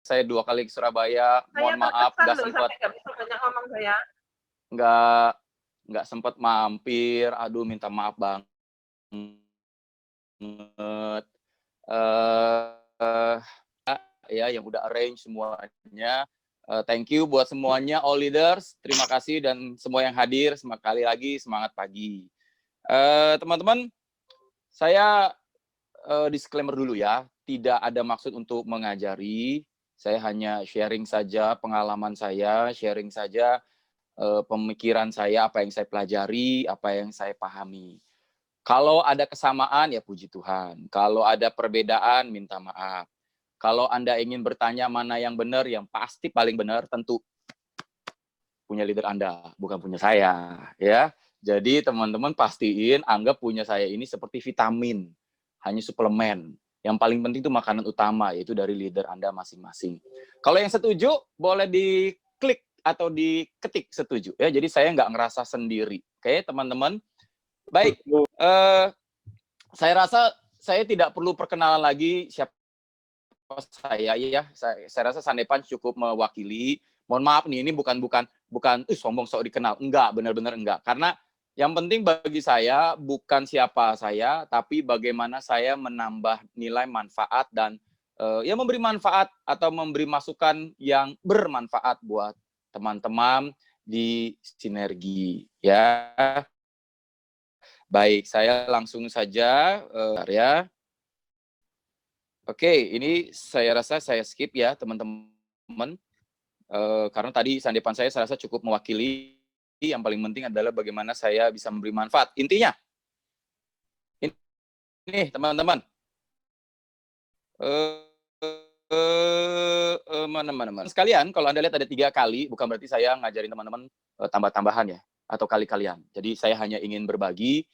saya 2 kali ke Surabaya, Saya mohon maaf terkesan nggak loh sempet sampai nggak bisa banyak ngomong saya. nggak nggak sempet mampir, aduh minta maaf banget. Eee, ya yang udah arrange semuanya. Thank you buat semuanya, all leaders, terima kasih dan semua yang hadir, sekali lagi semangat pagi. Teman-teman, saya disclaimer dulu ya, tidak ada maksud untuk mengajari, saya hanya sharing saja pengalaman saya, sharing saja pemikiran saya, apa yang saya pelajari, apa yang saya pahami. Kalau ada kesamaan ya puji Tuhan, kalau ada perbedaan minta maaf. Kalau Anda ingin bertanya mana yang benar, yang pasti paling benar tentu punya leader Anda, bukan punya saya, ya. Jadi teman-teman pastiin anggap punya saya ini seperti vitamin, hanya suplemen. Yang paling penting itu makanan utama, yaitu dari leader Anda masing-masing. Kalau yang setuju, boleh diklik atau diketik setuju. Ya, jadi saya nggak ngerasa sendiri. Oke, teman-teman. Baik, saya rasa saya tidak perlu perkenalan lagi siapa saya ya. Saya rasa Sandepan cukup mewakili. Mohon maaf nih, ini bukan sombong sok dikenal. Enggak, benar-benar enggak. Karena yang penting bagi saya bukan siapa saya, tapi bagaimana saya menambah nilai manfaat dan ya memberi manfaat atau memberi masukan yang bermanfaat buat teman-teman di sinergi ya. Baik, saya langsung saja ya. Oke, ini saya rasa saya skip ya teman-teman. Karena tadi sandipan saya rasa cukup mewakili. Yang paling penting adalah bagaimana saya bisa memberi manfaat. Intinya, ini teman-teman. Teman-teman sekalian, kalau Anda lihat ada 3 kali, bukan berarti saya ngajarin teman-teman tambah-tambahan ya, atau kali-kalian. Jadi saya hanya ingin berbagi.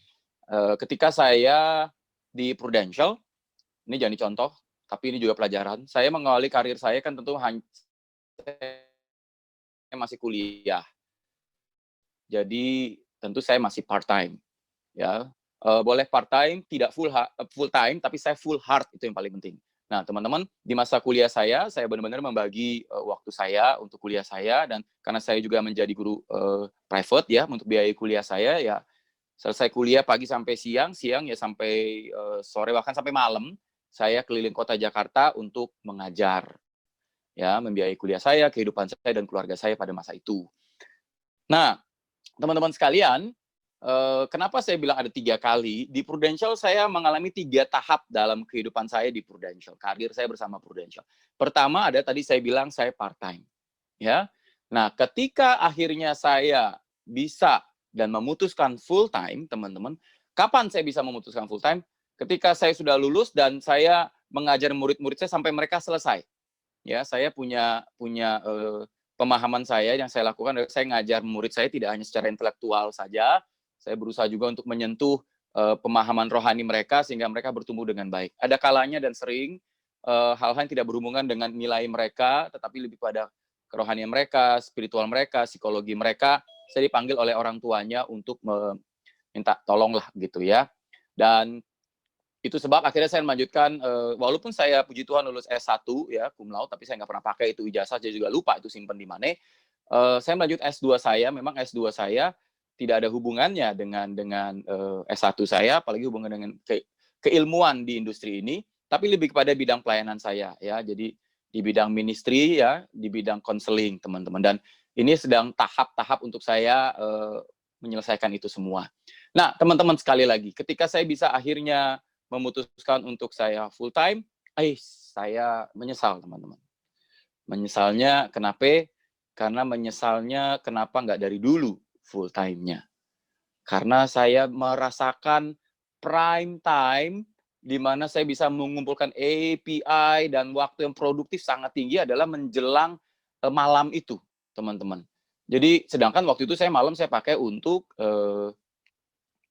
Ketika saya di Prudential, ini jadi contoh, tapi ini juga pelajaran. Saya mengawali karir saya kan tentu saya masih kuliah. Jadi tentu saya masih part time ya. Boleh part time, tidak full time, tapi saya full heart, itu yang paling penting. Nah, teman-teman, di masa kuliah saya benar-benar membagi waktu saya untuk kuliah saya, dan karena saya juga menjadi guru private ya untuk biaya kuliah saya ya. Selesai kuliah pagi sampai siang ya sampai sore bahkan sampai malam, saya keliling kota Jakarta untuk mengajar. Ya, membiayai kuliah saya, kehidupan saya dan keluarga saya pada masa itu. Nah, teman-teman sekalian, kenapa saya bilang ada 3 kali? Di Prudential saya mengalami 3 tahap dalam kehidupan saya di Prudential, karir saya bersama Prudential. Pertama ada tadi saya bilang saya part time, ya. Nah, ketika akhirnya saya bisa dan memutuskan full time, teman-teman, kapan saya bisa memutuskan full time? Ketika saya sudah lulus dan saya mengajar murid-murid saya sampai mereka selesai. Ya, saya punya pemahaman saya yang saya lakukan adalah saya ngajar murid saya tidak hanya secara intelektual saja, saya berusaha juga untuk menyentuh pemahaman rohani mereka sehingga mereka bertumbuh dengan baik. Ada kalanya dan sering hal-hal yang tidak berhubungan dengan nilai mereka, tetapi lebih pada kerohanian mereka, spiritual mereka, psikologi mereka, saya dipanggil oleh orang tuanya untuk minta tolonglah gitu ya. Dan itu sebab akhirnya saya melanjutkan, walaupun saya puji Tuhan lulus S1 ya, cum laude, tapi saya nggak pernah pakai itu ijazah, saya juga lupa itu simpen di mana. Saya melanjut S2 saya, memang S2 saya tidak ada hubungannya dengan S1 saya, apalagi hubungan dengan keilmuan di industri ini, tapi lebih kepada bidang pelayanan saya ya. Jadi di bidang ministry ya, di bidang konseling teman-teman. Dan ini sedang tahap-tahap untuk saya menyelesaikan itu semua. Nah, teman-teman sekali lagi, ketika saya bisa akhirnya memutuskan untuk saya full time, saya menyesal teman-teman. Menyesalnya kenapa? Karena menyesalnya kenapa nggak dari dulu full time-nya. Karena saya merasakan prime time di mana saya bisa mengumpulkan API dan waktu yang produktif sangat tinggi adalah menjelang malam itu, teman-teman. Jadi sedangkan waktu itu malam saya pakai untuk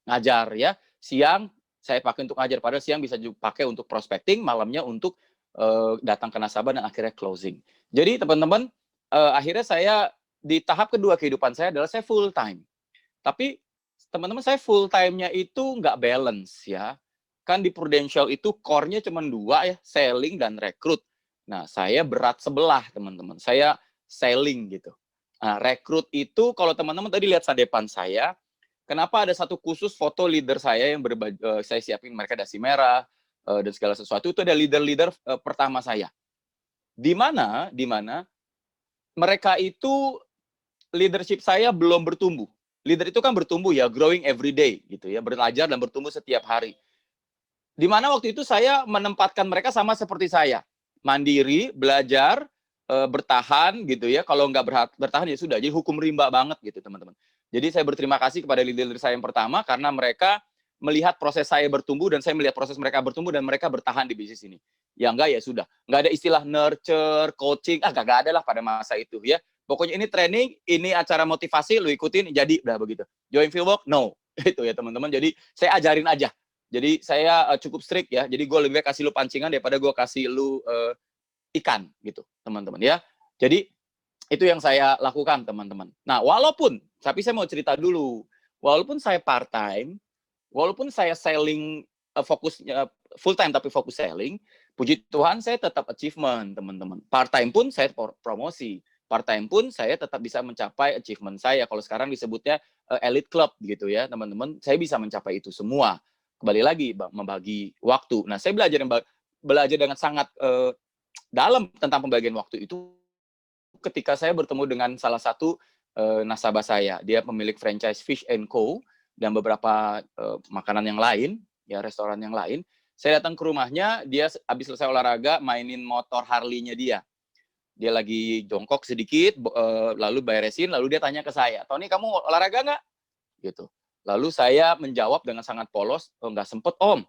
ngajar ya. Siang saya pakai untuk ngajar, padahal siang bisa dipakai untuk prospecting, malamnya untuk datang ke nasabah dan akhirnya closing. Jadi teman-teman, akhirnya saya di tahap kedua kehidupan saya adalah saya full time. Tapi teman-teman saya full time-nya itu nggak balance ya. Kan di Prudential itu core-nya cuma 2 ya, selling dan rekrut. Nah, saya berat sebelah, teman-teman. Saya selling gitu. Nah, rekrut itu kalau teman-teman tadi lihat sadepan saya, kenapa ada satu khusus foto leader saya yang saya siapin mereka dasi merah dan segala sesuatu itu ada leader-leader pertama saya. Di mana mereka itu leadership saya belum bertumbuh. Leader itu kan bertumbuh ya, growing every day gitu ya, belajar dan bertumbuh setiap hari. Di mana waktu itu saya menempatkan mereka sama seperti saya, mandiri, belajar, bertahan gitu ya. Kalau nggak bertahan ya sudah. Jadi hukum rimba banget gitu teman-teman. Jadi saya berterima kasih kepada leader saya yang pertama karena mereka melihat proses saya bertumbuh dan saya melihat proses mereka bertumbuh dan mereka bertahan di bisnis ini. Ya enggak ya sudah. Nggak ada istilah nurture, coaching, nggak ada lah pada masa itu ya. Pokoknya ini training, ini acara motivasi, lu ikutin, jadi udah begitu. Join Fieldwork? No. Itu ya teman-teman. Jadi saya ajarin aja. Jadi saya cukup strict ya. Jadi gue lebih baik kasih lu pancingan daripada gue kasih lu ikan gitu, teman-teman ya. Jadi itu yang saya lakukan, teman-teman. Nah, tapi saya mau cerita dulu. Walaupun saya part time, walaupun saya selling fokusnya full time tapi fokus selling, puji Tuhan saya tetap achievement, teman-teman. Part time pun saya promosi. Part time pun saya tetap bisa mencapai achievement saya. Kalau sekarang disebutnya elite club gitu ya, teman-teman. Saya bisa mencapai itu semua. Kembali lagi membagi waktu. Nah, saya belajar dengan sangat dalam tentang pembagian waktu itu ketika saya bertemu dengan salah satu nasabah saya. Dia pemilik franchise Fish and Co dan beberapa makanan yang lain, ya restoran yang lain. Saya datang ke rumahnya, dia habis selesai olahraga mainin motor Harley-nya dia. Dia lagi jongkok sedikit, lalu beresin, lalu dia tanya ke saya, "Tony, kamu olahraga nggak?" Gitu. Lalu saya menjawab dengan sangat polos, "Oh, nggak sempet, Om."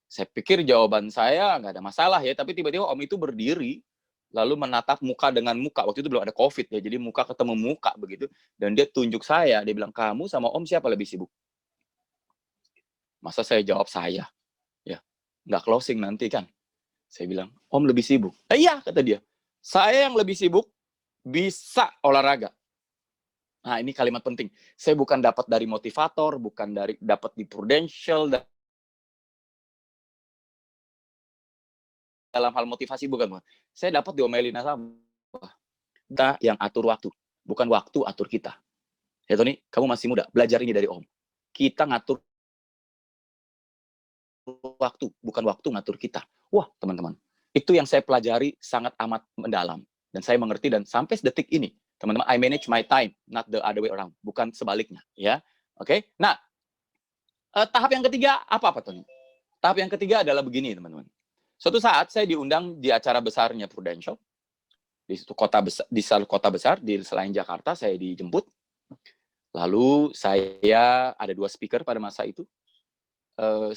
Saya pikir jawaban saya nggak ada masalah ya, tapi tiba-tiba Om itu berdiri, lalu menatap muka dengan muka. Waktu itu belum ada COVID ya, jadi muka ketemu muka begitu. Dan dia tunjuk saya, dia bilang, "Kamu sama Om siapa lebih sibuk?" Masa saya jawab saya? Ya, nggak closing nanti kan. Saya bilang, "Om lebih sibuk." Iya, kata dia. "Saya yang lebih sibuk, bisa olahraga." Nah, ini kalimat penting. Saya bukan dapat dari motivator, bukan dari dapat di Prudential, dalam hal motivasi bukan. Saya dapat diomelin nasabah. Kita yang atur waktu, bukan waktu atur kita. Ya Tony, kamu masih muda, belajar ini dari Om. Kita ngatur waktu, bukan waktu ngatur kita. Wah, teman-teman, itu yang saya pelajari sangat amat mendalam. Dan saya mengerti dan sampai detik ini, teman-teman, I manage my time, not the other way around. Bukan sebaliknya, ya. Oke? Nah, tahap yang ketiga, apa Tony? Tahap yang ketiga adalah begini, teman-teman. Suatu saat saya diundang di acara besarnya Prudential, di kota besar, di selain Jakarta, saya dijemput. Lalu saya ada 2 speaker pada masa itu.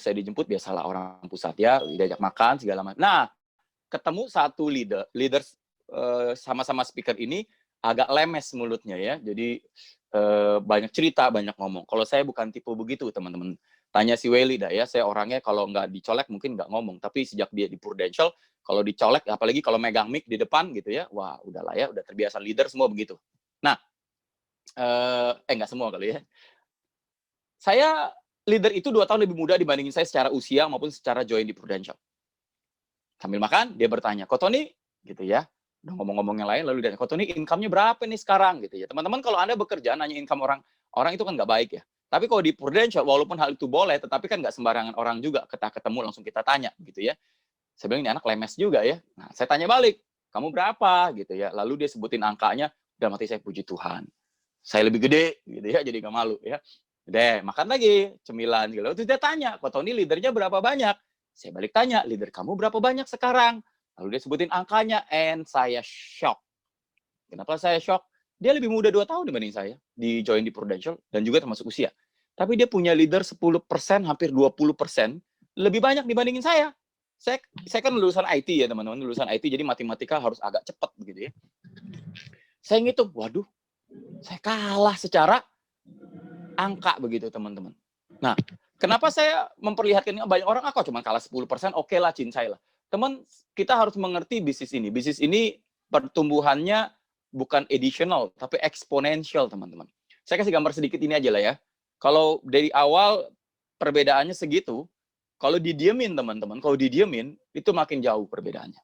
Saya dijemput, biasalah orang pusat ya, diajak makan segala macam. Nah, ketemu satu leaders sama-sama speaker ini agak lemes mulutnya ya. Jadi banyak cerita, banyak ngomong. Kalau saya bukan tipe begitu, teman-teman. Tanya si Welly dah ya, saya orangnya kalau nggak dicolek mungkin nggak ngomong. Tapi sejak dia di Prudential, kalau dicolek, apalagi kalau megang mic di depan gitu ya, wah udahlah ya, udah terbiasa leader semua begitu. Nah, nggak semua kali ya. Saya leader itu 2 tahun lebih muda dibandingin saya secara usia maupun secara join di Prudential. Sambil makan, dia bertanya, "Ko Tony," gitu ya, udah ngomong-ngomong yang lain, lalu dia, "Ko Tony, income-nya berapa nih sekarang?" Gitu ya. Teman-teman kalau Anda bekerja nanya income orang itu kan nggak baik ya. Tapi kalau di Prudential, walaupun hal itu boleh, tetapi kan nggak sembarangan orang juga kita ketemu langsung kita tanya gitu ya. Saya bilang, "Ini anak lemes juga ya." Nah, saya tanya balik, "Kamu berapa?" Gitu ya. Lalu dia sebutin angkanya, dalam hati saya, puji Tuhan. Saya lebih gede gitu ya, jadi nggak malu ya. Deh, makan lagi, cemilan gitu. Terus dia tanya, "Ko Tony leadernya berapa banyak?" Saya balik tanya, "Leader kamu berapa banyak sekarang?" Lalu dia sebutin angkanya, and saya shock. Kenapa saya shock? Dia lebih muda 2 tahun dibanding saya, di join di Prudential, dan juga termasuk usia. Tapi dia punya leader 10%, hampir 20%, lebih banyak dibandingin saya. Saya kan lulusan IT ya teman-teman, lulusan IT, jadi matematika harus agak cepat begitu ya. Saya ngitung, waduh, saya kalah secara angka begitu teman-teman. Nah, kenapa saya memperlihatkan ini? Banyak orang, kok cuma kalah 10%, oke lah, cincai lah. Teman, kita harus mengerti bisnis ini. Bisnis ini pertumbuhannya bukan additional, tapi eksponensial, teman-teman. Saya kasih gambar sedikit ini aja lah ya. Kalau dari awal perbedaannya segitu, kalau didiemin teman-teman, kalau didiemin, itu makin jauh perbedaannya.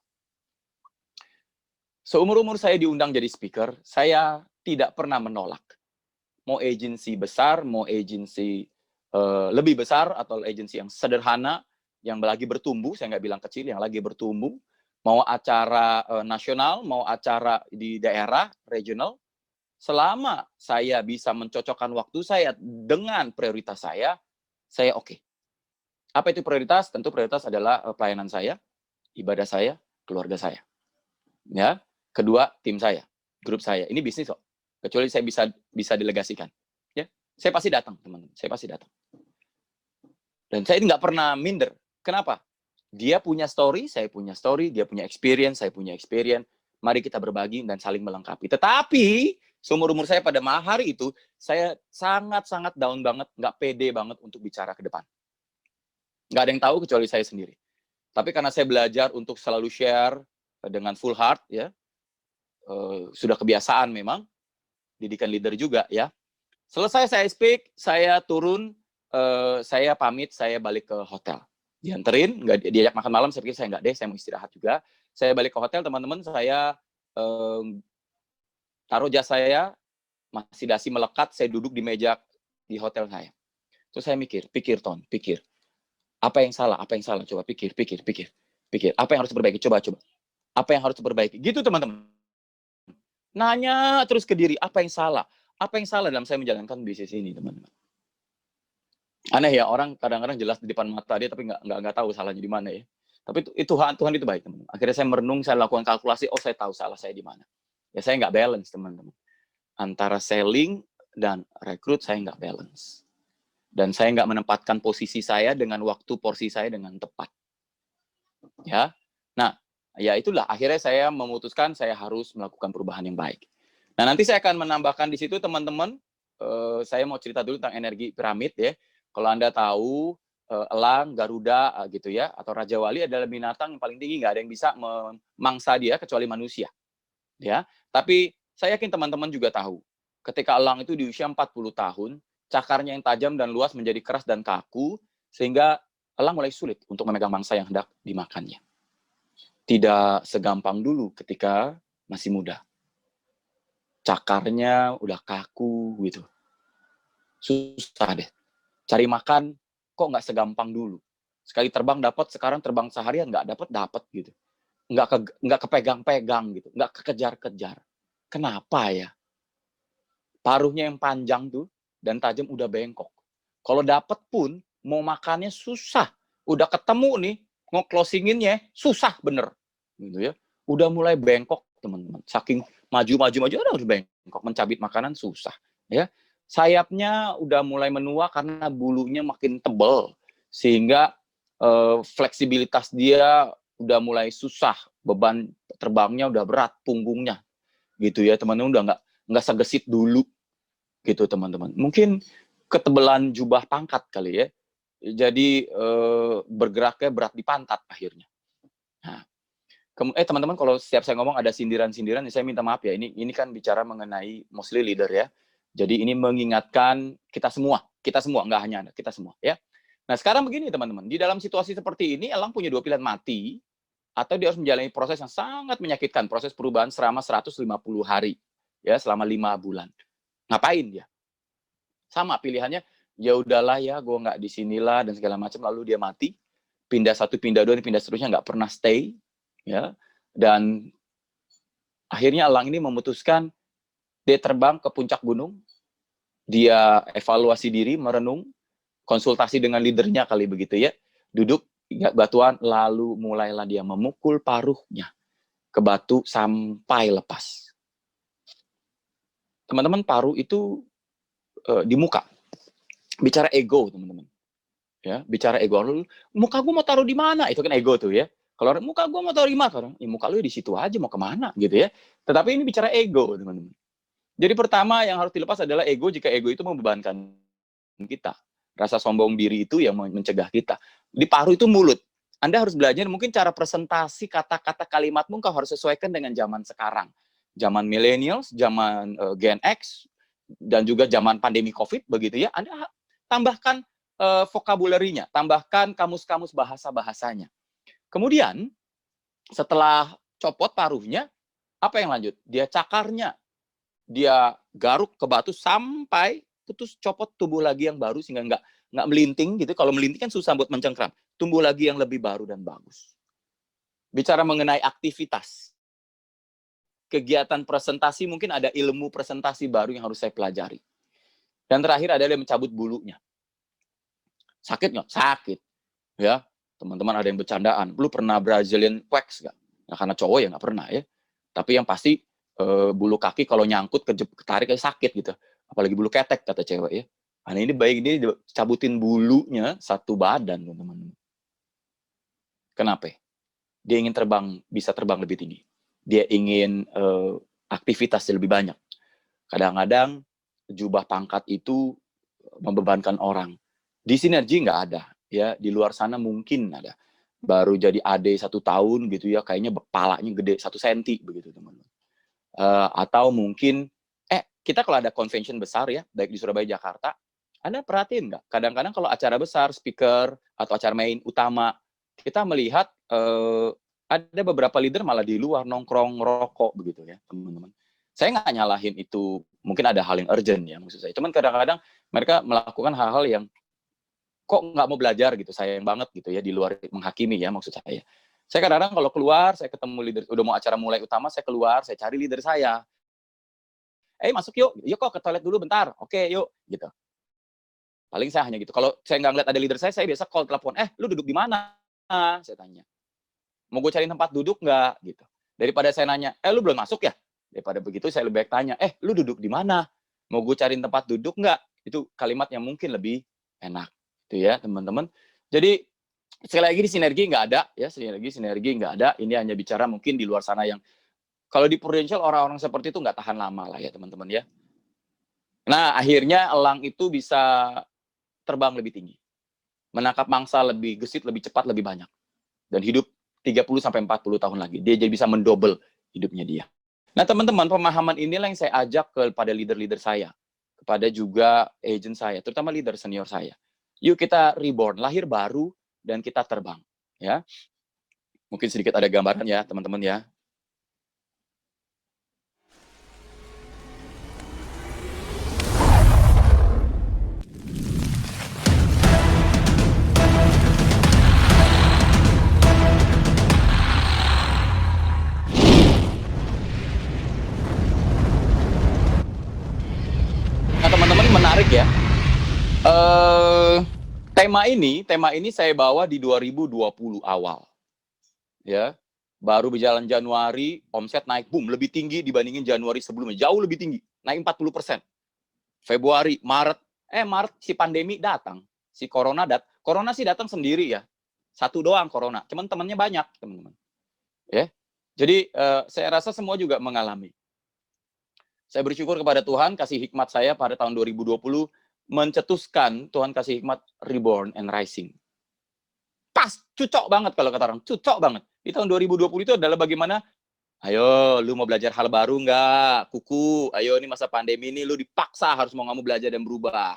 Seumur-umur saya diundang jadi speaker, saya tidak pernah menolak. Mau agensi besar, mau agensi lebih besar, atau agensi yang sederhana, yang lagi bertumbuh, saya nggak bilang kecil, yang lagi bertumbuh, mau acara nasional, mau acara di daerah, regional, selama saya bisa mencocokkan waktu saya dengan prioritas saya oke. Apa itu prioritas? Tentu prioritas adalah pelayanan saya, ibadah saya, keluarga saya. Ya. Kedua, tim saya, grup saya. Ini bisnis kok. Kecuali saya bisa delegasikan. Ya. Saya pasti datang, teman-teman. Saya pasti datang. Dan saya nggak pernah minder. Kenapa? Dia punya story, saya punya story, dia punya experience, saya punya experience. Mari kita berbagi dan saling melengkapi. Tetapi, seumur-umur saya pada hari itu, saya sangat-sangat down banget, nggak pede banget untuk bicara ke depan. Nggak ada yang tahu kecuali saya sendiri. Tapi karena saya belajar untuk selalu share dengan full heart, ya, sudah kebiasaan memang, didikan leader juga, ya. Selesai saya speak, saya turun, saya pamit, saya balik ke hotel. Dianterin, nggak diajak makan malam, saya pikir saya nggak deh, saya mau istirahat juga. Saya balik ke hotel, teman-teman, saya taruh jas saya, masih dasi melekat, saya duduk di meja di hotel saya. Terus saya pikir, Ton, pikir. Apa yang salah, coba pikir. Apa yang harus diperbaiki, coba. Apa yang harus diperbaiki, gitu teman-teman. Nanya terus ke diri, apa yang salah? Apa yang salah dalam saya menjalankan bisnis ini, teman-teman? Aneh ya, orang kadang-kadang jelas di depan mata dia, tapi nggak tahu salahnya di mana ya. Tapi itu Tuhan itu baik, teman-teman. Akhirnya saya merenung, saya lakukan kalkulasi, oh saya tahu salah saya di mana. Ya saya nggak balance, teman-teman. Antara selling dan rekrut saya nggak balance. Dan saya nggak menempatkan posisi saya dengan waktu porsi saya dengan tepat. Ya, nah, ya itulah akhirnya saya memutuskan saya harus melakukan perubahan yang baik. Nah, nanti saya akan menambahkan di situ, teman-teman, saya mau cerita dulu tentang energi piramid ya. Kalau Anda tahu, elang, garuda, gitu ya, atau Raja Wali adalah binatang yang paling tinggi, nggak ada yang bisa memangsa dia kecuali manusia. Ya, tapi saya yakin teman-teman juga tahu, ketika elang itu di usia 40 tahun, cakarnya yang tajam dan luas menjadi keras dan kaku, sehingga elang mulai sulit untuk memegang mangsa yang hendak dimakannya. Tidak segampang dulu ketika masih muda. Cakarnya udah kaku gitu. Susah deh. Cari makan kok nggak segampang dulu. Sekali terbang dapat, sekarang terbang seharian nggak dapat gitu. Nggak kepegang-pegang gitu, nggak kekejar-kejar. Kenapa ya? Paruhnya yang panjang tuh dan tajam udah bengkok. Kalau dapat pun mau makannya susah. Udah ketemu nih, mau closinginnya susah bener. Gitu ya. Udah mulai bengkok, teman-teman. Saking maju udah harus bengkok, mencabit makanan susah, ya. Sayapnya udah mulai menua karena bulunya makin tebal sehingga fleksibilitas dia udah mulai susah, beban terbangnya udah berat, punggungnya gitu ya, teman-teman, udah nggak segesit dulu gitu, teman-teman. Mungkin ketebalan jubah pangkat kali ya, jadi bergeraknya berat di pantat akhirnya. Nah, teman-teman, kalau setiap saya ngomong ada sindiran-sindiran, saya minta maaf ya, ini kan bicara mengenai mostly leader ya. Jadi ini mengingatkan kita semua, nggak hanya Anda, kita semua ya. Nah sekarang begini teman-teman, di dalam situasi seperti ini, elang punya dua pilihan, mati, atau dia harus menjalani proses yang sangat menyakitkan, proses perubahan selama 150 hari, ya, selama 5 bulan. Ngapain dia? Sama pilihannya, ya udahlah ya, gue nggak di sinilah dan segala macam, lalu dia mati, pindah satu, pindah dua, pindah seterusnya, nggak pernah stay, ya. Dan akhirnya elang ini memutuskan dia terbang ke puncak gunung, dia evaluasi diri, merenung, konsultasi dengan leadernya kali begitu ya, duduk ingat batuan, lalu mulailah dia memukul paruhnya ke batu sampai lepas. Teman-teman, paruh itu di muka. Bicara ego, teman-teman. Ya, bicara ego. Lalu, muka gue mau taruh di mana? Itu kan ego tuh ya. Kalau muka gue mau taruh di mana? Orang, ya muka lu di situ aja, mau kemana gitu ya. Tetapi ini bicara ego, teman-teman. Jadi pertama yang harus dilepas adalah ego, jika ego itu membebankan kita. Rasa sombong diri itu yang mencegah kita. Di paruh itu mulut. Anda harus belajar mungkin cara presentasi kata-kata kalimatmu kau harus sesuaikan dengan zaman sekarang. Zaman millennials, zaman Gen X, dan juga zaman pandemi COVID, begitu ya. Anda tambahkan vokabularinya, tambahkan kamus-kamus bahasa-bahasanya. Kemudian, setelah copot paruhnya, Apa yang lanjut? Dia cakarnya, dia garuk ke batu sampai putus, copot, tumbuh lagi yang baru sehingga nggak melinting gitu. Kalau melinting kan susah buat mencengkram. Tumbuh lagi yang lebih baru dan bagus. Bicara mengenai aktivitas, kegiatan presentasi, mungkin ada ilmu presentasi baru yang harus saya pelajari. Dan terakhir adalah mencabut bulunya. Sakit nggak? Sakit. Ya, teman-teman ada yang bercandaan. Lu pernah Brazilian wax nggak? Nah, karena cowok ya nggak pernah ya. Tapi yang pasti bulu kaki kalau nyangkut ketarik aja sakit gitu. Apalagi bulu ketek kata cewek ya. Nah, ini baik ini cabutin bulunya satu badan teman-teman. Kenapa? Dia ingin bisa terbang lebih tinggi. Dia ingin aktivitas lebih banyak. Kadang-kadang jubah pangkat itu membebankan orang. Di Sinergi nggak ada, ya. Di luar sana mungkin ada. Baru jadi AD 1 tahun gitu ya, kayaknya kepalanya gede 1 senti begitu teman-teman. Atau mungkin kita kalau ada convention besar ya, baik di Surabaya, Jakarta, Anda perhatiin nggak? Kadang-kadang kalau acara besar, speaker atau acara main utama, kita melihat ada beberapa leader malah di luar nongkrong ngerokok begitu ya, teman-teman. Saya nggak nyalahin itu, mungkin ada hal yang urgent ya maksud saya. Cuman kadang-kadang mereka melakukan hal-hal yang kok nggak mau belajar gitu, sayang banget gitu ya, di luar menghakimi ya maksud saya. Saya kadang-kadang kalau keluar, saya ketemu leader, udah mau acara mulai utama, saya keluar, saya cari leader saya. Masuk yuk, yuk kok ke toilet dulu bentar, oke yuk, gitu. Paling saya hanya gitu. Kalau saya nggak ngeliat ada leader saya biasa call telepon, lu duduk di mana? Saya tanya. Mau gue cari tempat duduk nggak? Gitu. Daripada saya nanya, lu belum masuk ya? Daripada begitu saya lebih baik tanya, lu duduk di mana? Mau gue cari tempat duduk nggak? Itu kalimat yang mungkin lebih enak. Itu ya teman-teman. Jadi sekali lagi di Sinergi nggak ada ya, sinergi nggak ada. Ini hanya bicara mungkin di luar sana yang kalau di Prudential orang-orang seperti itu nggak tahan lama lah ya teman-teman ya. Nah akhirnya elang itu bisa terbang lebih tinggi, menangkap mangsa lebih gesit, lebih cepat, lebih banyak, dan hidup 30-40 tahun lagi. Dia jadi bisa mendouble hidupnya dia. Nah teman-teman, pemahaman inilah yang saya ajak kepada leader-leader saya, kepada juga agent saya, terutama leader senior saya. Yuk kita reborn, lahir baru, dan kita terbang. Ya, mungkin sedikit ada gambaran ya teman-teman ya. Nah teman-teman, menarik ya. Tema ini saya bawa di 2020 awal. Ya. Baru berjalan Januari, omset naik boom, lebih tinggi dibandingin Januari sebelumnya, jauh lebih tinggi, naik 40%. Februari, Maret si pandemi datang, si corona sih datang sendiri ya, satu doang corona, cuman temannya banyak teman-teman. Ya, jadi saya rasa semua juga mengalami. Saya bersyukur kepada Tuhan kasih hikmat saya pada tahun 2020 mencetuskan Tuhan kasih hikmat reborn and rising. Pas, cocok banget kalau kata orang, cocok banget. Di tahun 2020 itu adalah bagaimana, ayo lu mau belajar hal baru nggak? Kuku, ayo ini masa pandemi ini lu dipaksa harus mau kamu belajar dan berubah.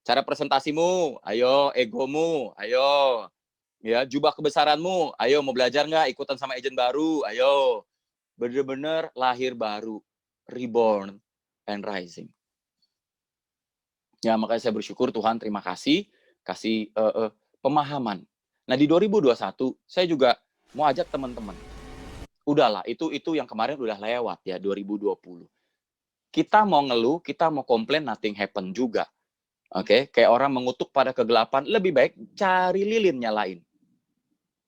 Cara presentasimu, ayo egomu, ayo. Ya, jubah kebesaranmu, ayo mau belajar nggak? Ikutan sama agent baru, ayo. Bener-bener lahir baru, reborn and rising. Ya, makanya saya bersyukur Tuhan, terima kasih pemahaman. Nah, di 2021 saya juga mau ajak teman-teman. Udahlah, itu yang kemarin udah lewat ya 2020. Kita mau ngeluh, kita mau komplain, nothing happen juga. Oke, kayak orang mengutuk pada kegelapan, lebih baik cari lilin nyalain.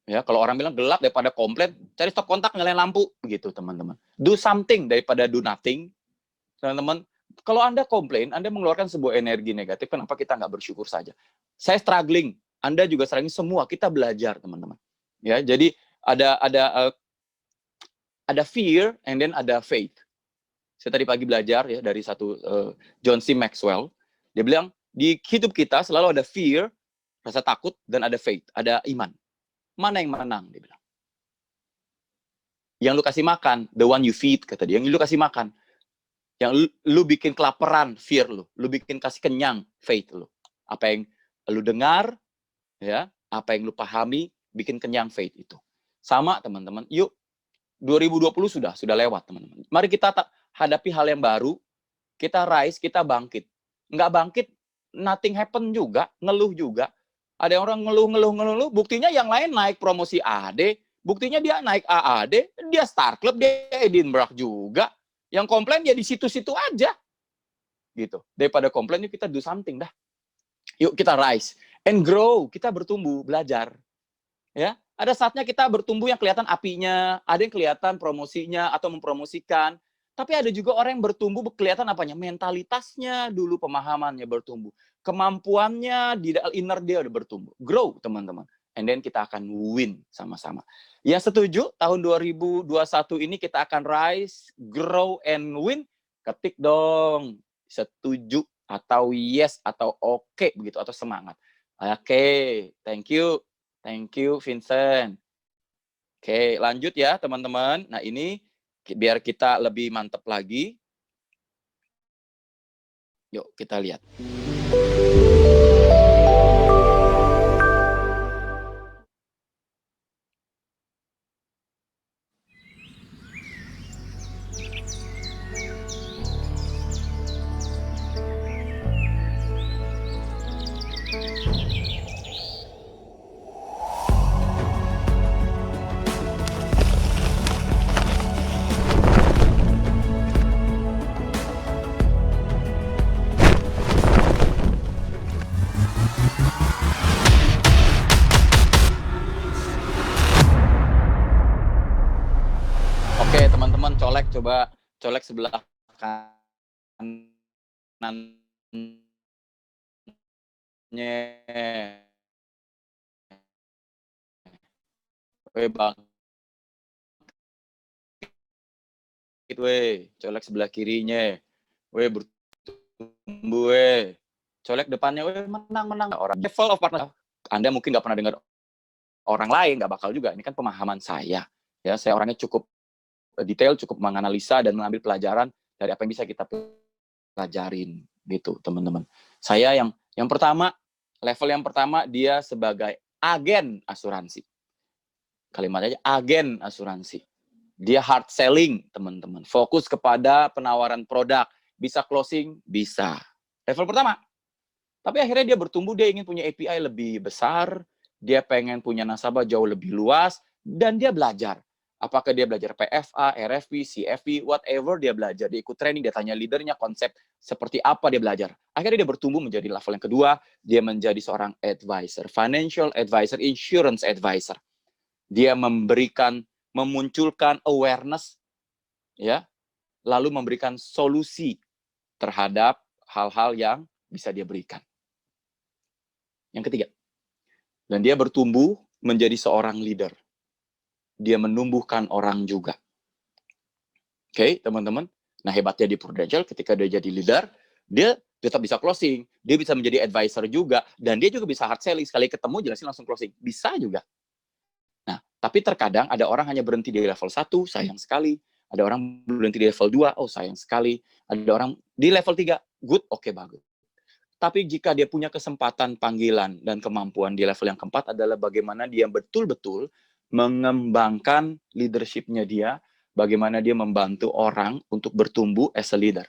Ya, kalau orang bilang gelap daripada komplain, cari stop kontak nyalain lampu gitu, teman-teman. Do something daripada do nothing. Teman-teman, kalau Anda komplain, Anda mengeluarkan sebuah energi negatif, kenapa kita nggak bersyukur saja? Saya struggling, Anda juga struggling, semua kita belajar, teman-teman. Ya, jadi ada fear and then ada faith. Saya tadi pagi belajar ya dari satu John C. Maxwell. Dia bilang di hidup kita selalu ada fear, rasa takut, dan ada faith, ada iman. Mana yang menang? Dia bilang. Yang lu kasih makan, the one you feed, kata dia. Yang lu kasih makan. Yang lu bikin kelaparan, fear lu. Lu bikin kasih kenyang, faith lu. Apa yang lu dengar, ya, apa yang lu pahami, bikin kenyang faith itu. Sama teman-teman, yuk 2020 sudah lewat, teman-teman. Mari kita hadapi hal yang baru, kita rise, kita bangkit. Nggak bangkit, nothing happen juga, ngeluh juga. Ada orang ngeluh, buktinya yang lain naik promosi AD, buktinya dia naik AAD, dia Star Club, dia Edinburgh juga. Yang komplain ya di situ-situ aja. Gitu. Daripada komplain, yuk kita do something dah. Yuk kita rise and grow, kita bertumbuh, belajar. Ya, ada saatnya kita bertumbuh yang kelihatan apinya, ada yang kelihatan promosinya atau mempromosikan. Tapi ada juga orang yang bertumbuh kelihatan apanya? Mentalitasnya dulu, pemahamannya bertumbuh. Kemampuannya di inner dia udah bertumbuh. Grow, teman-teman. And then kita akan win sama-sama. Yang setuju tahun 2021 ini kita akan rise, grow, and win? Ketik dong. Setuju atau yes atau oke begitu atau semangat. Oke, thank you. Thank you, Vincent. Oke, lanjut ya, teman-teman. Nah, ini biar kita lebih mantap lagi. Yuk, kita lihat. Oke, teman-teman, coba colek sebelah kanannya. Weh, Bang. Colek sebelah kirinya. Weh, bertumbuh, weh. Colek depannya, weh, menang. Orang level of partner. Anda mungkin nggak pernah dengar orang lain, nggak bakal juga. Ini kan pemahaman saya. Ya, saya orangnya cukup detail, cukup menganalisa dan mengambil pelajaran dari apa yang bisa kita pelajarin gitu, teman-teman. Saya yang pertama, level yang pertama dia sebagai agen asuransi. Kalimatnya agen asuransi. Dia hard selling, teman-teman. Fokus kepada penawaran produk. Bisa closing? Bisa. Level pertama. Tapi akhirnya dia bertumbuh, dia ingin punya API lebih besar, dia pengen punya nasabah jauh lebih luas, dan dia belajar. Apakah dia belajar PFA, RFP, CFP, whatever dia belajar. Dia ikut training, dia tanya leadernya konsep seperti apa dia belajar. Akhirnya dia bertumbuh menjadi level yang kedua, dia menjadi seorang advisor, financial advisor, insurance advisor. Dia memunculkan awareness, ya, lalu memberikan solusi terhadap hal-hal yang bisa dia berikan. Yang ketiga, dan dia bertumbuh menjadi seorang leader. Dia menumbuhkan orang juga. Oke, teman-teman. Nah, hebatnya di Prudential ketika dia jadi leader, dia tetap bisa closing, dia bisa menjadi advisor juga, dan dia juga bisa hard selling. Sekali ketemu jelasin langsung closing. Bisa juga. Nah, tapi terkadang ada orang hanya berhenti di level 1, sayang sekali. Ada orang berhenti di level 2, oh sayang sekali. Ada orang di level 3, good, oke, bagus. Tapi jika dia punya kesempatan, panggilan, dan kemampuan di level yang keempat adalah bagaimana dia betul-betul mengembangkan leadership-nya dia, bagaimana dia membantu orang untuk bertumbuh as a leader.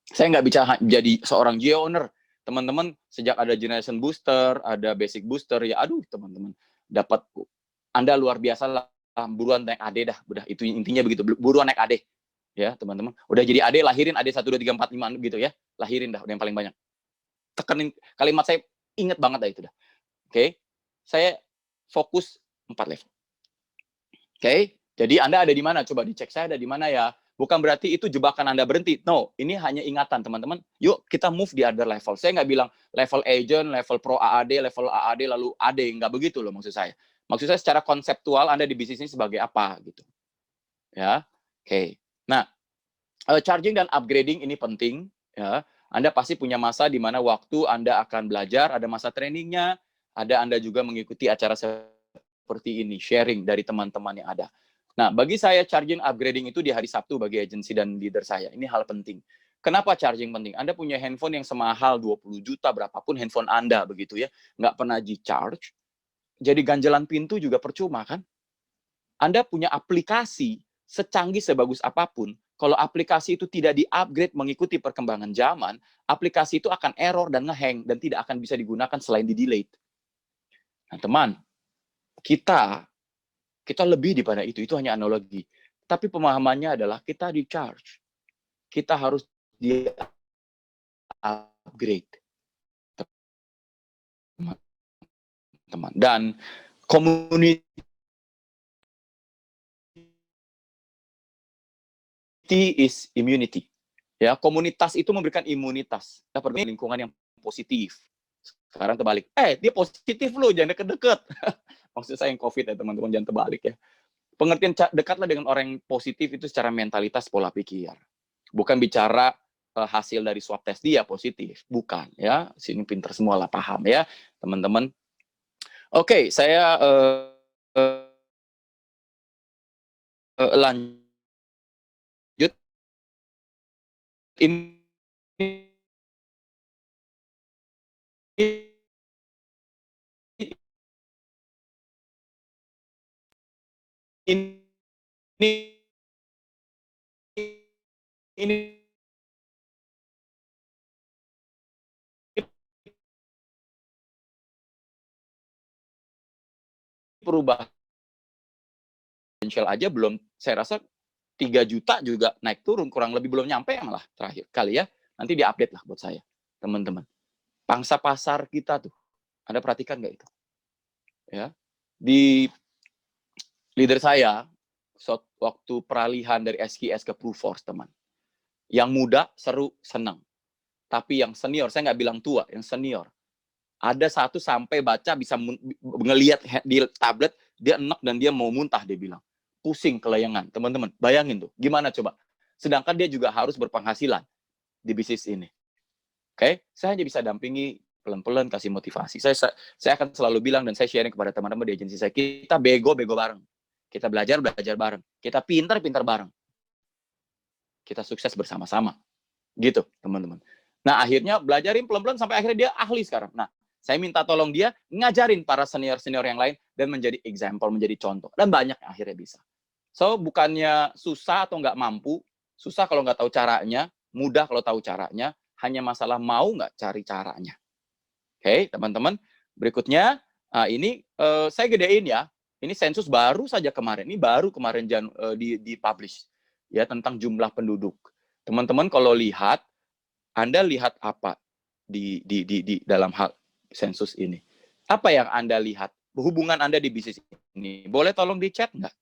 Saya nggak bisa jadi seorang geo-owner. Teman-teman, sejak ada generation booster, ada basic booster, ya aduh teman-teman, dapat Anda luar biasa lah, buruan naik AD dah, udah itu intinya begitu, buruan naik AD. Ya, teman-teman. Udah jadi AD, lahirin AD 1, 2, 3, 4, 5 gitu ya. Lahirin dah, udah yang paling banyak. Tekenin kalimat saya, inget banget dah itu dah. Oke. Saya fokus 4 level. Oke. Jadi Anda ada di mana? Coba dicek saya ada di mana ya. Bukan berarti itu jebakan Anda berhenti. No, ini hanya ingatan teman-teman. Yuk kita move di other level. Saya nggak bilang level agent, level pro AAD, level AAD lalu AD. Nggak begitu loh maksud saya. Maksud saya secara konseptual Anda di bisnis ini sebagai apa gitu. Ya. Oke. Nah, charging dan upgrading ini penting ya. Anda pasti punya masa di mana waktu Anda akan belajar, ada masa trainingnya, ada Anda juga mengikuti acara seperti ini, sharing dari teman-teman yang ada. Nah, bagi saya charging upgrading itu di hari Sabtu bagi agensi dan leader saya. Ini hal penting. Kenapa charging penting? Anda punya handphone yang semahal 20 juta, berapapun handphone Anda begitu ya, nggak pernah di-charge, jadi ganjalan pintu juga percuma kan? Anda punya aplikasi secanggih sebagus apapun, kalau aplikasi itu tidak di-upgrade mengikuti perkembangan zaman, aplikasi itu akan error dan nge-hang dan tidak akan bisa digunakan selain di-delete. Nah, teman, kita lebih daripada itu hanya analogi. Tapi pemahamannya adalah kita di-charge. Kita harus di-upgrade. Teman. Dan community is immunity. Ya, komunitas itu memberikan imunitas. Dapat lingkungan yang positif. Sekarang terbalik. Dia positif loh, jangan deket-deket. Maksud saya yang COVID ya, teman-teman, jangan terbalik ya. Pengertian dekatlah dengan orang yang positif itu secara mentalitas pola pikir. Bukan bicara hasil dari swab test dia positif. Bukan ya. Sini pinter semua lah, paham ya, teman-teman. Oke, saya lanjut. Ini perubahan potensial aja belum, saya rasa 3 juta juga naik turun, kurang lebih belum nyampe malah terakhir kali ya. Nanti diupdate lah buat saya, teman-teman. Pangsa pasar kita tuh, Anda perhatikan nggak itu? Ya, di leader saya, waktu peralihan dari SQS ke Proof Force, teman. Yang muda, seru, senang. Tapi yang senior, saya nggak bilang tua, yang senior. Ada satu sampai baca bisa ngelihat di tablet, dia enak dan dia mau muntah, dia bilang. Pusing, kelayangan. Teman-teman, bayangin tuh, gimana coba? Sedangkan dia juga harus berpenghasilan di bisnis ini. Oke? Saya hanya bisa dampingi pelan-pelan, kasih motivasi. Saya akan selalu bilang dan saya sharing kepada teman-teman di agensi saya, kita bego bareng. Kita belajar bareng. Kita pintar bareng. Kita sukses bersama-sama. Gitu, teman-teman. Nah, akhirnya belajarin pelan-pelan sampai akhirnya dia ahli sekarang. Nah, saya minta tolong dia ngajarin para senior-senior yang lain dan menjadi example, menjadi contoh. Dan banyak yang akhirnya bisa. So, bukannya susah atau nggak mampu, susah kalau nggak tahu caranya, mudah kalau tahu caranya, hanya masalah mau nggak cari caranya. Oke, teman-teman. Berikutnya, ini saya gedein ya. Ini sensus baru saja kemarin. Ini baru kemarin di-publish. Ya, tentang jumlah penduduk. Teman-teman kalau lihat, Anda lihat apa di dalam hal sensus ini? Apa yang Anda lihat? Hubungan Anda di bisnis ini. Boleh tolong di chat nggak?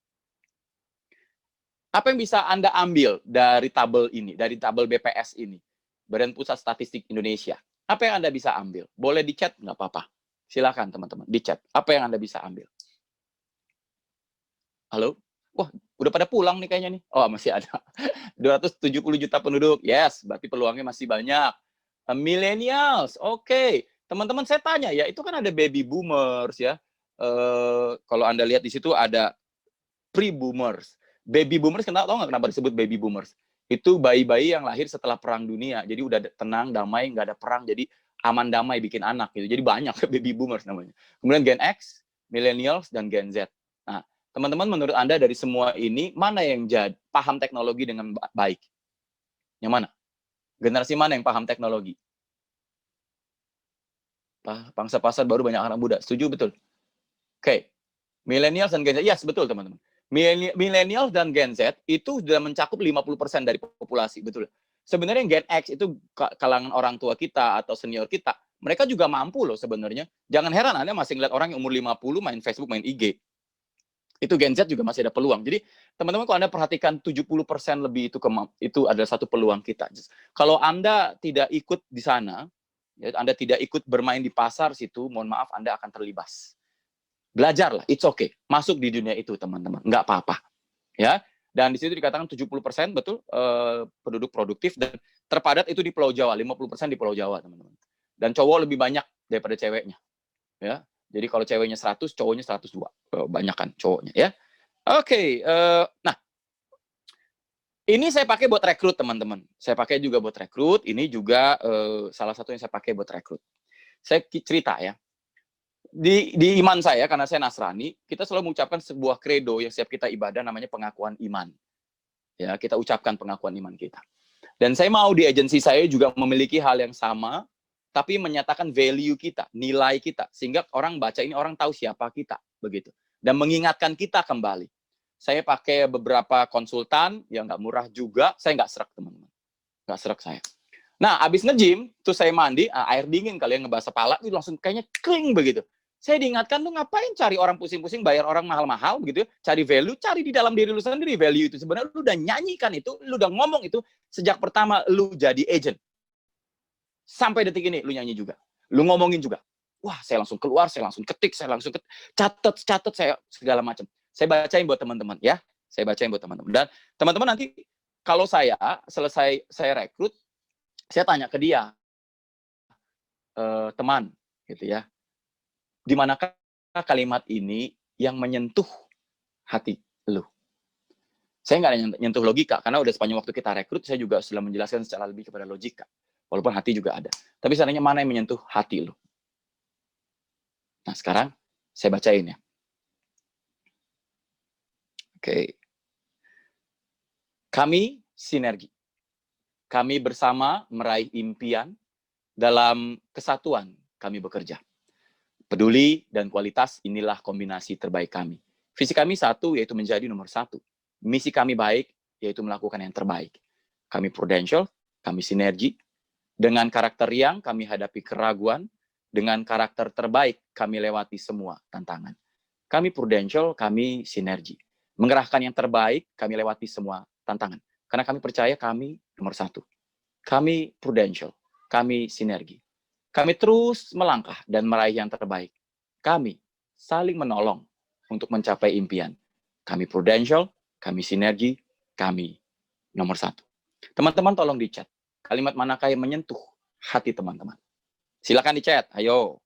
Apa yang bisa Anda ambil dari tabel ini, dari tabel BPS ini? Badan Pusat Statistik Indonesia. Apa yang Anda bisa ambil? Boleh di chat? Nggak apa-apa. Silakan teman-teman, di chat. Apa yang Anda bisa ambil? Halo? Wah, udah pada pulang nih kayaknya nih. Oh, masih ada. 270 juta penduduk. Yes, berarti peluangnya masih banyak. Millennials, oke. Teman-teman saya tanya ya, itu kan ada baby boomers ya. Kalau Anda lihat di situ ada pre-boomers. Baby boomers, tahu nggak kenapa disebut baby boomers? Itu bayi-bayi yang lahir setelah perang dunia. Jadi udah tenang, damai, nggak ada perang. Jadi aman damai bikin anak gitu. Jadi banyak baby boomers namanya. Kemudian Gen X, millennials, dan Gen Z. Nah, teman-teman menurut Anda dari semua ini, mana yang paham teknologi dengan baik? Yang mana? Generasi mana yang paham teknologi? Pangsa pasar baru banyak anak muda. Setuju? Betul. Oke. Millennials dan Gen Z. Yes, betul teman-teman. Millennials dan Gen Z itu sudah mencakup 50% dari populasi, betul. Sebenarnya Gen X itu kalangan orang tua kita atau senior kita, mereka juga mampu loh sebenarnya. Jangan heran Anda masih ngeliat orang yang umur 50 main Facebook, main IG. Itu Gen Z juga masih ada peluang. Jadi, teman-teman kalau Anda perhatikan 70% lebih itu adalah satu peluang kita. Kalau Anda tidak ikut di sana, ya, Anda tidak ikut bermain di pasar situ, mohon maaf Anda akan terlibas. Belajarlah, it's okay. Masuk di dunia itu, teman-teman. Nggak apa-apa. Ya. Dan di situ dikatakan 70% betul penduduk produktif dan terpadat itu di Pulau Jawa, 50% di Pulau Jawa, teman-teman. Dan cowok lebih banyak daripada ceweknya. Ya. Jadi kalau ceweknya 100, cowoknya 102. Banyakan cowoknya ya. Oke, nah ini saya pakai buat rekrut, teman-teman. Saya pakai juga buat rekrut. Ini juga salah satu yang saya pakai buat rekrut. Saya cerita ya. Di iman saya, karena saya Nasrani, kita selalu mengucapkan sebuah kredo yang setiap kita ibadah, namanya pengakuan iman. Ya, kita ucapkan pengakuan iman kita. Dan saya mau di agensi saya juga memiliki hal yang sama, tapi menyatakan value kita, nilai kita, sehingga orang baca ini, orang tahu siapa kita, begitu. Dan mengingatkan kita kembali. Saya pakai beberapa konsultan yang nggak murah juga, saya nggak serak, teman-teman. Nggak serak saya. Nah, abis nge-gym, terus saya mandi, air dingin kali ya, ngebasah pala, itu langsung kayaknya kling begitu. Saya diingatkan, lu ngapain cari orang pusing-pusing, bayar orang mahal-mahal begitu, cari value, cari di dalam diri lu sendiri value itu. Sebenarnya lu udah nyanyikan itu, lu udah ngomong itu, sejak pertama lu jadi agent. Sampai detik ini, lu nyanyi juga. Lu ngomongin juga. Wah, saya langsung keluar, saya langsung ketik, saya langsung catat, saya segala macam. Saya bacain buat teman-teman, ya. Saya bacain buat teman-teman. Dan teman-teman nanti, kalau saya selesai saya rekrut, saya tanya ke dia, teman, gitu ya, di manakah kalimat ini yang menyentuh hati lu? Saya nggak nyentuh logika, karena udah sepanjang waktu kita rekrut, saya juga sudah menjelaskan secara lebih kepada logika. Walaupun hati juga ada. Tapi seandainya mana yang menyentuh hati lu? Nah, sekarang saya bacain ya. Oke. Kami sinergi. Kami bersama meraih impian, dalam kesatuan kami bekerja. Peduli dan kualitas, inilah kombinasi terbaik kami. Visi kami satu, yaitu menjadi nomor satu. Misi kami baik, yaitu melakukan yang terbaik. Kami prudential, kami sinergi. Dengan karakter yang kami hadapi keraguan, dengan karakter terbaik kami lewati semua tantangan. Kami prudential, kami sinergi. Mengerahkan yang terbaik, kami lewati semua tantangan. Karena kami percaya kami nomor satu. Kami prudential, kami sinergi. Kami terus melangkah dan meraih yang terbaik. Kami saling menolong untuk mencapai impian. Kami prudential, kami sinergi, kami nomor satu. Teman-teman tolong di chat. Kalimat manakah yang menyentuh hati teman-teman? Silakan di chat, ayo.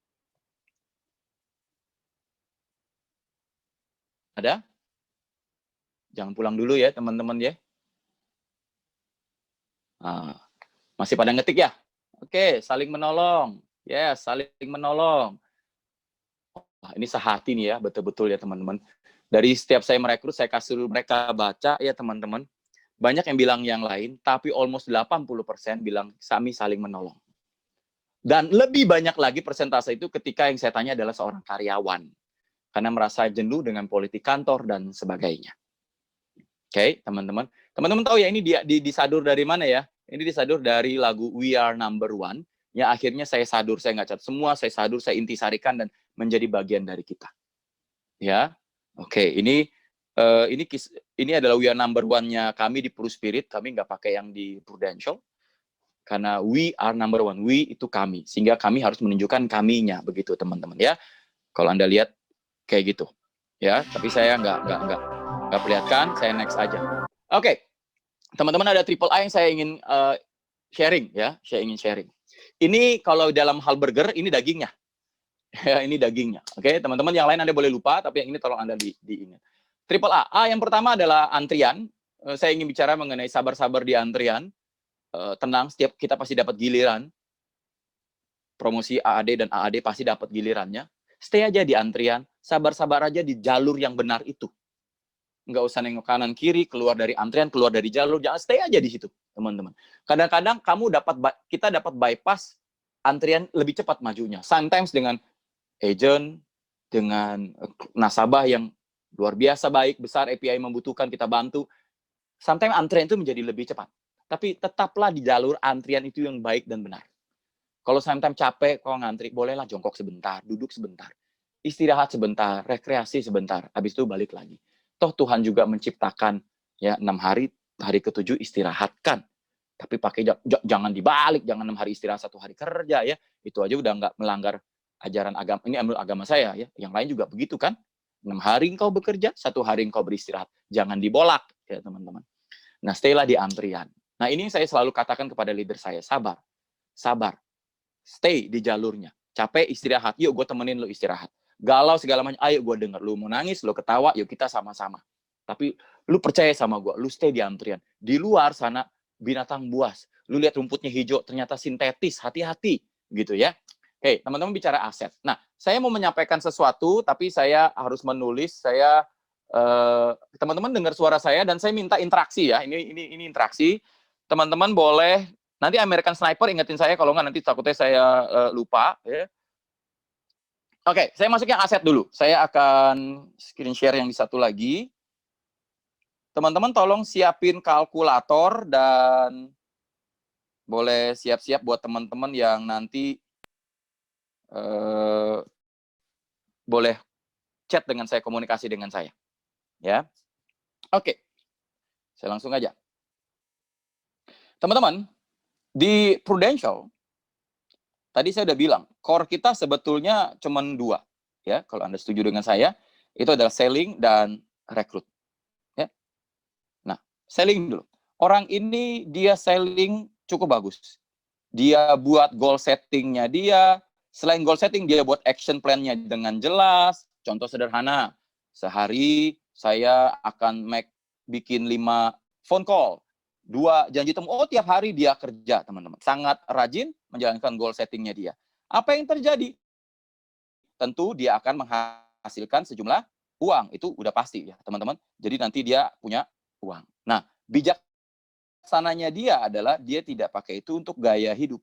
Ada? Jangan pulang dulu ya teman-teman ya. Masih pada ngetik ya? Oke, saling menolong. Yes, saling menolong. Ini sehati nih ya, betul-betul ya teman-teman. Dari setiap saya merekrut, saya kasih mereka baca ya teman-teman. Banyak yang bilang yang lain, tapi almost 80% bilang kami saling menolong. Dan lebih banyak lagi persentase itu ketika yang saya tanya adalah seorang karyawan. Karena merasa jenuh dengan politik kantor dan sebagainya. Oke, teman-teman. Teman-teman tahu ya ini disadur dari mana ya? Ini disadur dari lagu We Are Number One. Ya akhirnya saya sadur, saya nggak cat semua, saya sadur, saya intisarikan dan menjadi bagian dari kita. Ya, oke. Ini adalah We Are Number One-nya kami di Pru Spirit. Kami nggak pakai yang di Prudential. Karena We Are Number One. We itu kami. Sehingga kami harus menunjukkan kaminya. Begitu teman-teman ya. Kalau Anda lihat kayak gitu. Ya, tapi saya nggak perlihatkan. Saya next aja. Oke. Teman-teman ada triple A yang saya ingin sharing ya. Saya ingin sharing. Ini kalau dalam hal burger, ini dagingnya. Ya, ini dagingnya. Oke, teman-teman yang lain Anda boleh lupa, tapi yang ini tolong Anda diingat. Triple A. A yang pertama adalah antrian. Saya ingin bicara mengenai sabar-sabar di antrian. Tenang, setiap kita pasti dapat giliran. Promosi AAD dan AAD pasti dapat gilirannya. Stay aja di antrian, sabar-sabar aja di jalur yang benar itu. Nggak usah nengok kanan kiri, keluar dari antrian, keluar dari jalur, jangan stay aja di situ, teman-teman. Kadang-kadang kita dapat bypass antrian lebih cepat majunya. Sometimes dengan agent, dengan nasabah yang luar biasa baik, besar, API membutuhkan, kita bantu. Sometimes antrian itu menjadi lebih cepat. Tapi tetaplah di jalur antrian itu yang baik dan benar. Kalau sometimes capek, kalau ngantri, bolehlah jongkok sebentar, duduk sebentar. Istirahat sebentar, rekreasi sebentar, habis itu balik lagi. Toh Tuhan juga menciptakan ya 6 hari, hari ke-7 istirahatkan. Tapi pakai jangan dibalik, jangan 6 hari istirahat, 1 hari kerja ya. Itu aja udah nggak melanggar ajaran agama. Ini agama saya ya. Yang lain juga begitu kan. 6 hari engkau bekerja, 1 hari engkau beristirahat. Jangan dibolak ya teman-teman. Nah, stay-lah di antrian. Nah, ini saya selalu katakan kepada leader saya, sabar. Sabar. Stay di jalurnya. Capek, istirahat. Yuk, gue temenin lo istirahat. Galau segala macam, ayo gue denger. Lu mau nangis, lu ketawa, yuk kita sama-sama. Tapi lu percaya sama gue, lu stay di antrian. Di luar sana, binatang buas. Lu lihat rumputnya hijau, ternyata sintetis, hati-hati. Gitu ya. Oke, teman-teman bicara aset. Nah, saya mau menyampaikan sesuatu, tapi saya harus menulis. Teman-teman dengar suara saya dan saya minta interaksi ya. Ini interaksi. Teman-teman boleh nanti American Sniper ingetin saya kalau nggak nanti takutnya saya lupa. Ya. Oke, saya masuk yang aset dulu. Saya akan screen share yang di satu lagi. Teman-teman tolong siapin kalkulator dan boleh siap-siap buat teman-teman yang nanti boleh chat dengan saya, komunikasi dengan saya. Ya. Oke. Saya langsung aja. Teman-teman, di Prudential, tadi saya udah bilang, core kita sebetulnya cuma 2. Ya, kalau Anda setuju dengan saya, itu adalah selling dan rekrut. Ya. Nah, selling dulu. Orang ini dia selling cukup bagus. Dia buat goal setting-nya dia. Selain goal setting, dia buat action plan-nya dengan jelas. Contoh sederhana, sehari saya akan bikin 5 phone call. 2 janji temu. Oh, tiap hari dia kerja, teman-teman. Sangat rajin menjalankan goal setting-nya dia. Apa yang terjadi? Tentu dia akan menghasilkan sejumlah uang. Itu udah pasti ya, teman-teman. Jadi nanti dia punya uang. Nah, bijaksananya dia adalah dia tidak pakai itu untuk gaya hidup.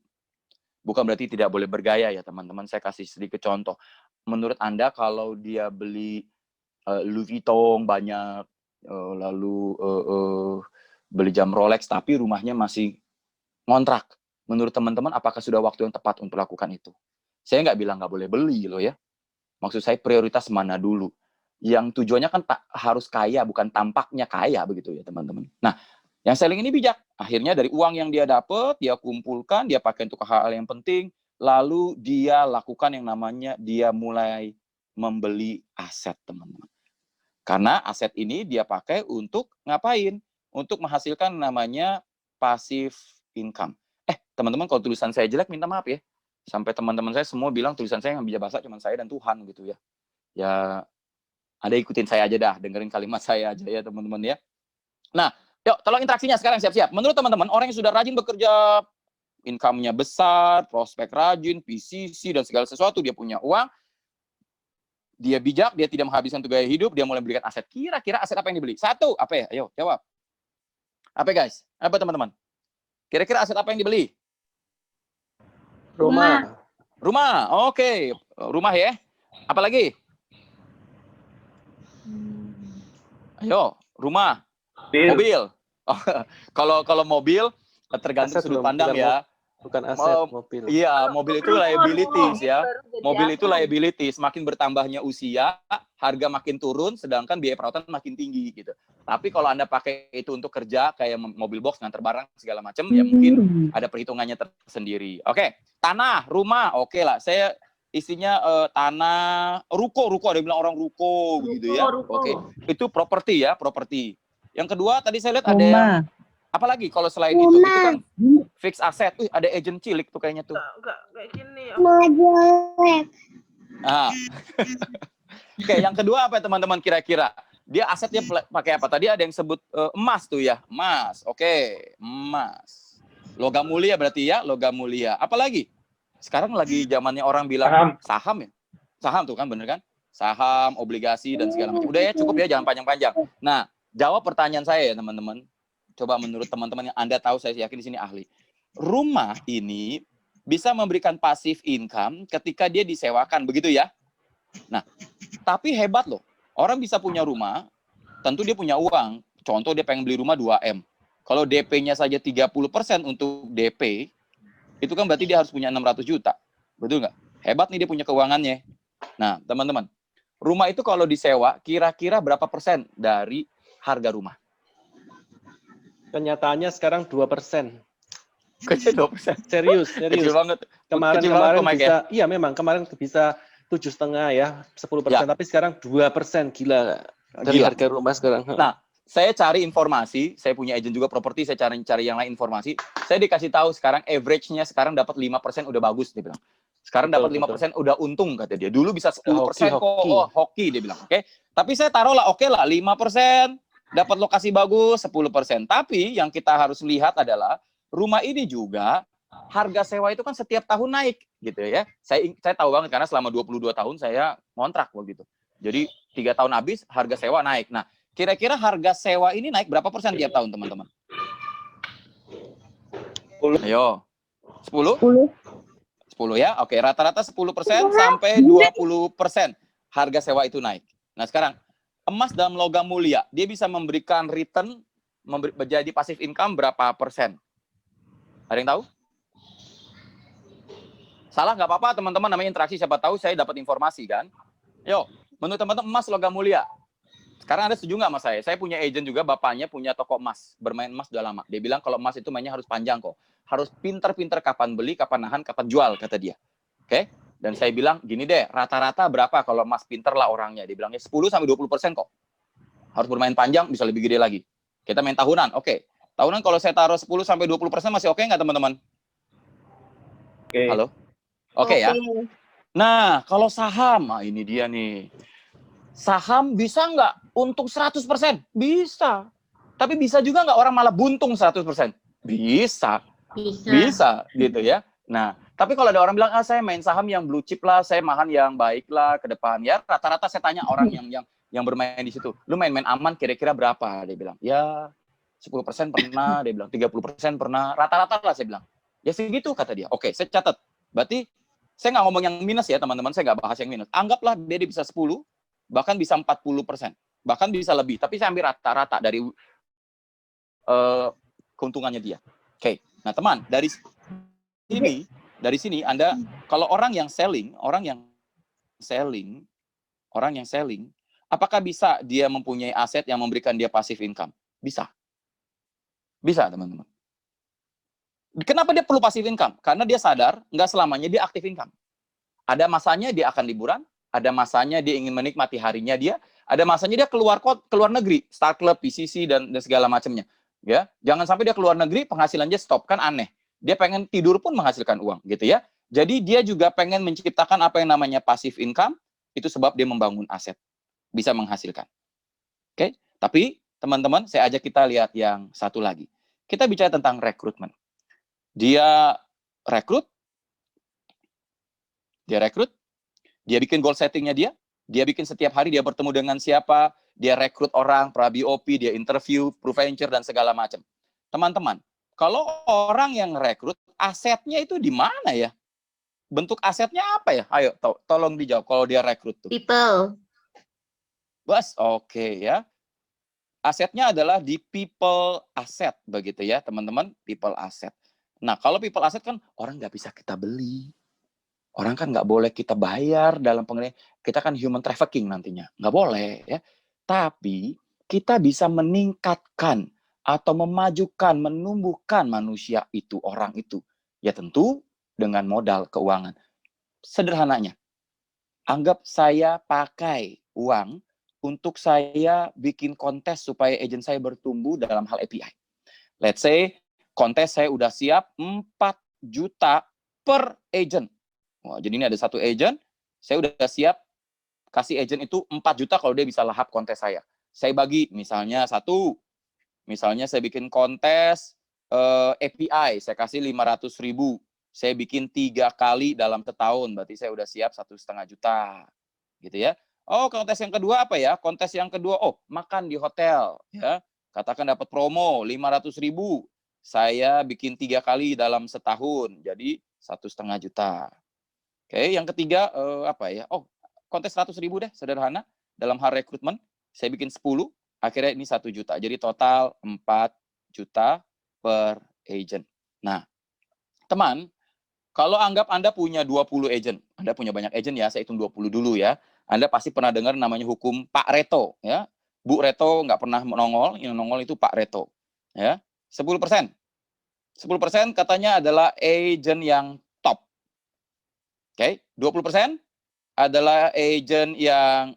Bukan berarti tidak boleh bergaya ya teman-teman. Saya kasih sedikit contoh. Menurut Anda kalau dia beli Louis Vuitton banyak, lalu beli jam Rolex, tapi rumahnya masih ngontrak. Menurut teman-teman apakah sudah waktu yang tepat untuk lakukan itu? Saya nggak bilang nggak boleh beli loh ya. Maksud saya prioritas mana dulu. Yang tujuannya kan harus kaya, bukan tampaknya kaya begitu ya teman-teman. Nah, yang selling ini bijak. Akhirnya dari uang yang dia dapat, dia kumpulkan, dia pakai untuk hal-hal yang penting, lalu dia lakukan yang namanya dia mulai membeli aset, teman-teman. Karena aset ini dia pakai untuk ngapain? Untuk menghasilkan namanya passive income. Teman-teman kalau tulisan saya jelek minta maaf ya. Sampai teman-teman saya semua bilang tulisan saya yang bisa bahasa cuma saya dan Tuhan gitu ya. Ya, Anda ikutin saya aja dah, dengerin kalimat saya aja ya teman-teman ya. Nah, yuk, tolong interaksinya sekarang siap-siap. Menurut teman-teman, orang yang sudah rajin bekerja, income-nya besar, prospek rajin, PCC, dan segala sesuatu, dia punya uang, dia bijak, dia tidak menghabiskan untuk gaya hidup, dia mulai memberikan aset. Kira-kira aset apa yang dibeli? 1, apa ya? Ayo, jawab. Apa guys? Apa teman-teman? Kira-kira aset apa yang dibeli? Rumah. Rumah, oke. Rumah ya. Apa lagi? Ayo, rumah. Mobil. Oh, kalau mobil tergantung Aset sudut belum, pandang ya. bukan aset, mobil. Iya, mobil itu liabilities ya. Mobil itu liabilities. Makin bertambahnya usia, harga makin turun, sedangkan biaya perawatan makin tinggi gitu. Tapi kalau Anda pakai itu untuk kerja, kayak mobil box, nganter barang, segala macam, ya mungkin ada perhitungannya tersendiri. Oke, tanah, rumah, oke lah. Saya isinya tanah, ruko, ada yang bilang orang ruko gitu ya. Oke, itu properti ya, properti. Yang kedua, tadi saya lihat ada yang apalagi kalau selain itu kan fix aset. Ada agent cilik tuh kayaknya tuh. Enggak kayak gini. Oke, yang kedua apa teman-teman kira-kira? Dia asetnya pakai apa? Tadi ada yang sebut emas tuh ya, emas. Oke, emas. Logam mulia berarti ya, logam mulia. Apalagi? Sekarang lagi zamannya orang bilang saham ya. Saham tuh kan, bener kan? Saham, obligasi, dan segala macam. Udah ya, cukup ya, jangan panjang-panjang. Nah, jawab pertanyaan saya ya teman-teman. Coba menurut teman-teman yang Anda tahu, saya yakin di sini ahli. Rumah ini bisa memberikan passive income ketika dia disewakan, begitu ya? Nah, tapi hebat loh. Orang bisa punya rumah, tentu dia punya uang. Contoh dia pengen beli rumah 2M. Kalau DP-nya saja 30% untuk DP, itu kan berarti dia harus punya 600 juta. Betul nggak? Hebat nih dia punya keuangannya. Nah, teman-teman, rumah itu kalau disewa, kira-kira berapa persen dari harga rumah? Kenyataannya sekarang 2%. Kecil 2%. Serius. Kecil banget. Kemarin bisa, iya memang kemarin bisa 7,5 ya, 10%, ya. Tapi sekarang 2%, gila. Dari harga rumah sekarang. Nah, saya cari informasi, saya punya agent juga properti, saya cari yang lain informasi. Saya dikasih tahu sekarang average-nya sekarang dapat 5% udah bagus, dia bilang. Sekarang dapat 5% udah untung, kata dia. Dulu bisa 10% kok, hoki, dia bilang. Oke. Tapi saya taruhlah, oke lah, 5%, dapat lokasi bagus, 10%. Tapi yang kita harus lihat adalah, rumah ini juga harga sewa itu kan setiap tahun naik gitu ya. Saya tahu banget karena selama 22 tahun saya ngontrak begitu. Jadi 3 tahun habis harga sewa naik. Nah, kira-kira harga sewa ini naik berapa persen tiap tahun, teman-teman? 10. Ayo. 10? 10. 10 ya. Oke, rata-rata 10% sampai 20% harga sewa itu naik. Nah, sekarang emas dalam logam mulia, dia bisa memberikan return menjadi passive income berapa persen? Ada yang tahu? Salah nggak apa-apa, teman-teman, namanya interaksi, siapa tahu saya dapat informasi kan. Yo, menurut teman-teman emas logam mulia. Sekarang Anda setuju nggak sama saya? Saya punya agent juga, bapaknya punya toko emas, bermain emas udah lama. Dia bilang kalau emas itu mainnya harus panjang kok. Harus pinter-pinter kapan beli, kapan nahan, kapan jual, kata dia. Oke? Dan saya bilang, gini deh, rata-rata berapa kalau emas pinter lah orangnya? Dia bilangnya 10-20% kok. Harus bermain panjang, bisa lebih gede lagi. Kita main tahunan, oke. Tahunan kalau saya taruh 10-20% masih oke nggak, teman-teman? Oke. Halo? Oke ya? Nah, kalau saham, nah ini dia nih. Saham bisa nggak untung 100%? Bisa. Tapi bisa juga nggak orang malah buntung 100%? Bisa. Bisa, gitu ya. Nah, tapi kalau ada orang bilang, saya main saham yang blue chip lah, saya mahan yang baik lah ke depan. Ya, rata-rata saya tanya orang yang bermain di situ, lu main-main aman kira-kira berapa? Dia bilang, ya 10% pernah, dia bilang 30% pernah, rata-rata lah saya bilang. Ya segitu kata dia. Oke, saya catat. Berarti saya nggak ngomong yang minus ya teman-teman, saya nggak bahas yang minus. Anggaplah dia bisa 10, bahkan bisa 40%, bahkan bisa lebih. Tapi saya ambil rata-rata dari keuntungannya dia. Oke, nah teman, dari sini Anda, kalau orang yang selling, apakah bisa dia mempunyai aset yang memberikan dia passive income? Bisa. Bisa, teman-teman. Kenapa dia perlu passive income? Karena dia sadar nggak selamanya dia active income. Ada masanya dia akan liburan, ada masanya dia ingin menikmati harinya dia, ada masanya dia keluar negeri, Star Club, PCC dan segala macamnya. Ya, jangan sampai dia keluar negeri penghasilannya stop, kan aneh. Dia pengen tidur pun menghasilkan uang, gitu ya. Jadi dia juga pengen menciptakan apa yang namanya passive income, itu sebab dia membangun aset, bisa menghasilkan. Oke, tapi teman-teman, saya ajak kita lihat yang satu lagi. Kita bicara tentang rekrutmen. Dia rekrut, dia bikin goal settingnya dia bikin setiap hari dia bertemu dengan siapa, dia rekrut orang, pra-BOP, dia interview, ProVenture, dan segala macam. Teman-teman, kalau orang yang rekrut, asetnya itu di mana ya? Bentuk asetnya apa ya? Ayo, tolong dijawab kalau dia rekrut tuh. People. Bos, oke ya. Asetnya adalah di people asset, begitu ya, teman-teman, people asset. Nah, kalau people asset kan orang nggak bisa kita beli. Orang kan nggak boleh kita bayar dalam pengertian, kita kan human trafficking nantinya. Nggak boleh ya. Tapi kita bisa meningkatkan atau memajukan, menumbuhkan manusia itu, orang itu. Ya tentu dengan modal keuangan. Sederhananya, anggap saya pakai uang untuk saya bikin kontes supaya agent saya bertumbuh dalam hal API. Let's say, kontes saya udah siap 4 juta per agent. Wah, jadi ini ada satu agent, saya udah siap kasih agent itu 4 juta kalau dia bisa lahap kontes saya. Saya bagi, misalnya misalnya saya bikin kontes API, saya kasih 500.000. Saya bikin 3 kali dalam setahun, berarti saya udah siap 1,5 juta. Gitu ya. Oh, kontes yang kedua apa ya? Kontes yang kedua, makan di hotel. Ya. Katakan dapat promo 500.000. Saya bikin 3 kali dalam setahun, jadi 1,5 juta. Oke, yang ketiga apa ya? Kontes 100.000 deh, sederhana. Dalam hal rekrutmen, saya bikin 10, akhirnya ini 1 juta. Jadi total 4 juta per agent. Nah, teman, kalau anggap Anda punya 20 agent, Anda punya banyak agent ya, saya hitung 20 dulu ya. Anda pasti pernah dengar namanya hukum Pak Reto, ya. Bu Reto nggak pernah menongol, yang nongol itu Pak Reto. Ya, 10%. 10% katanya adalah agent yang top. Oke, 20% adalah agent yang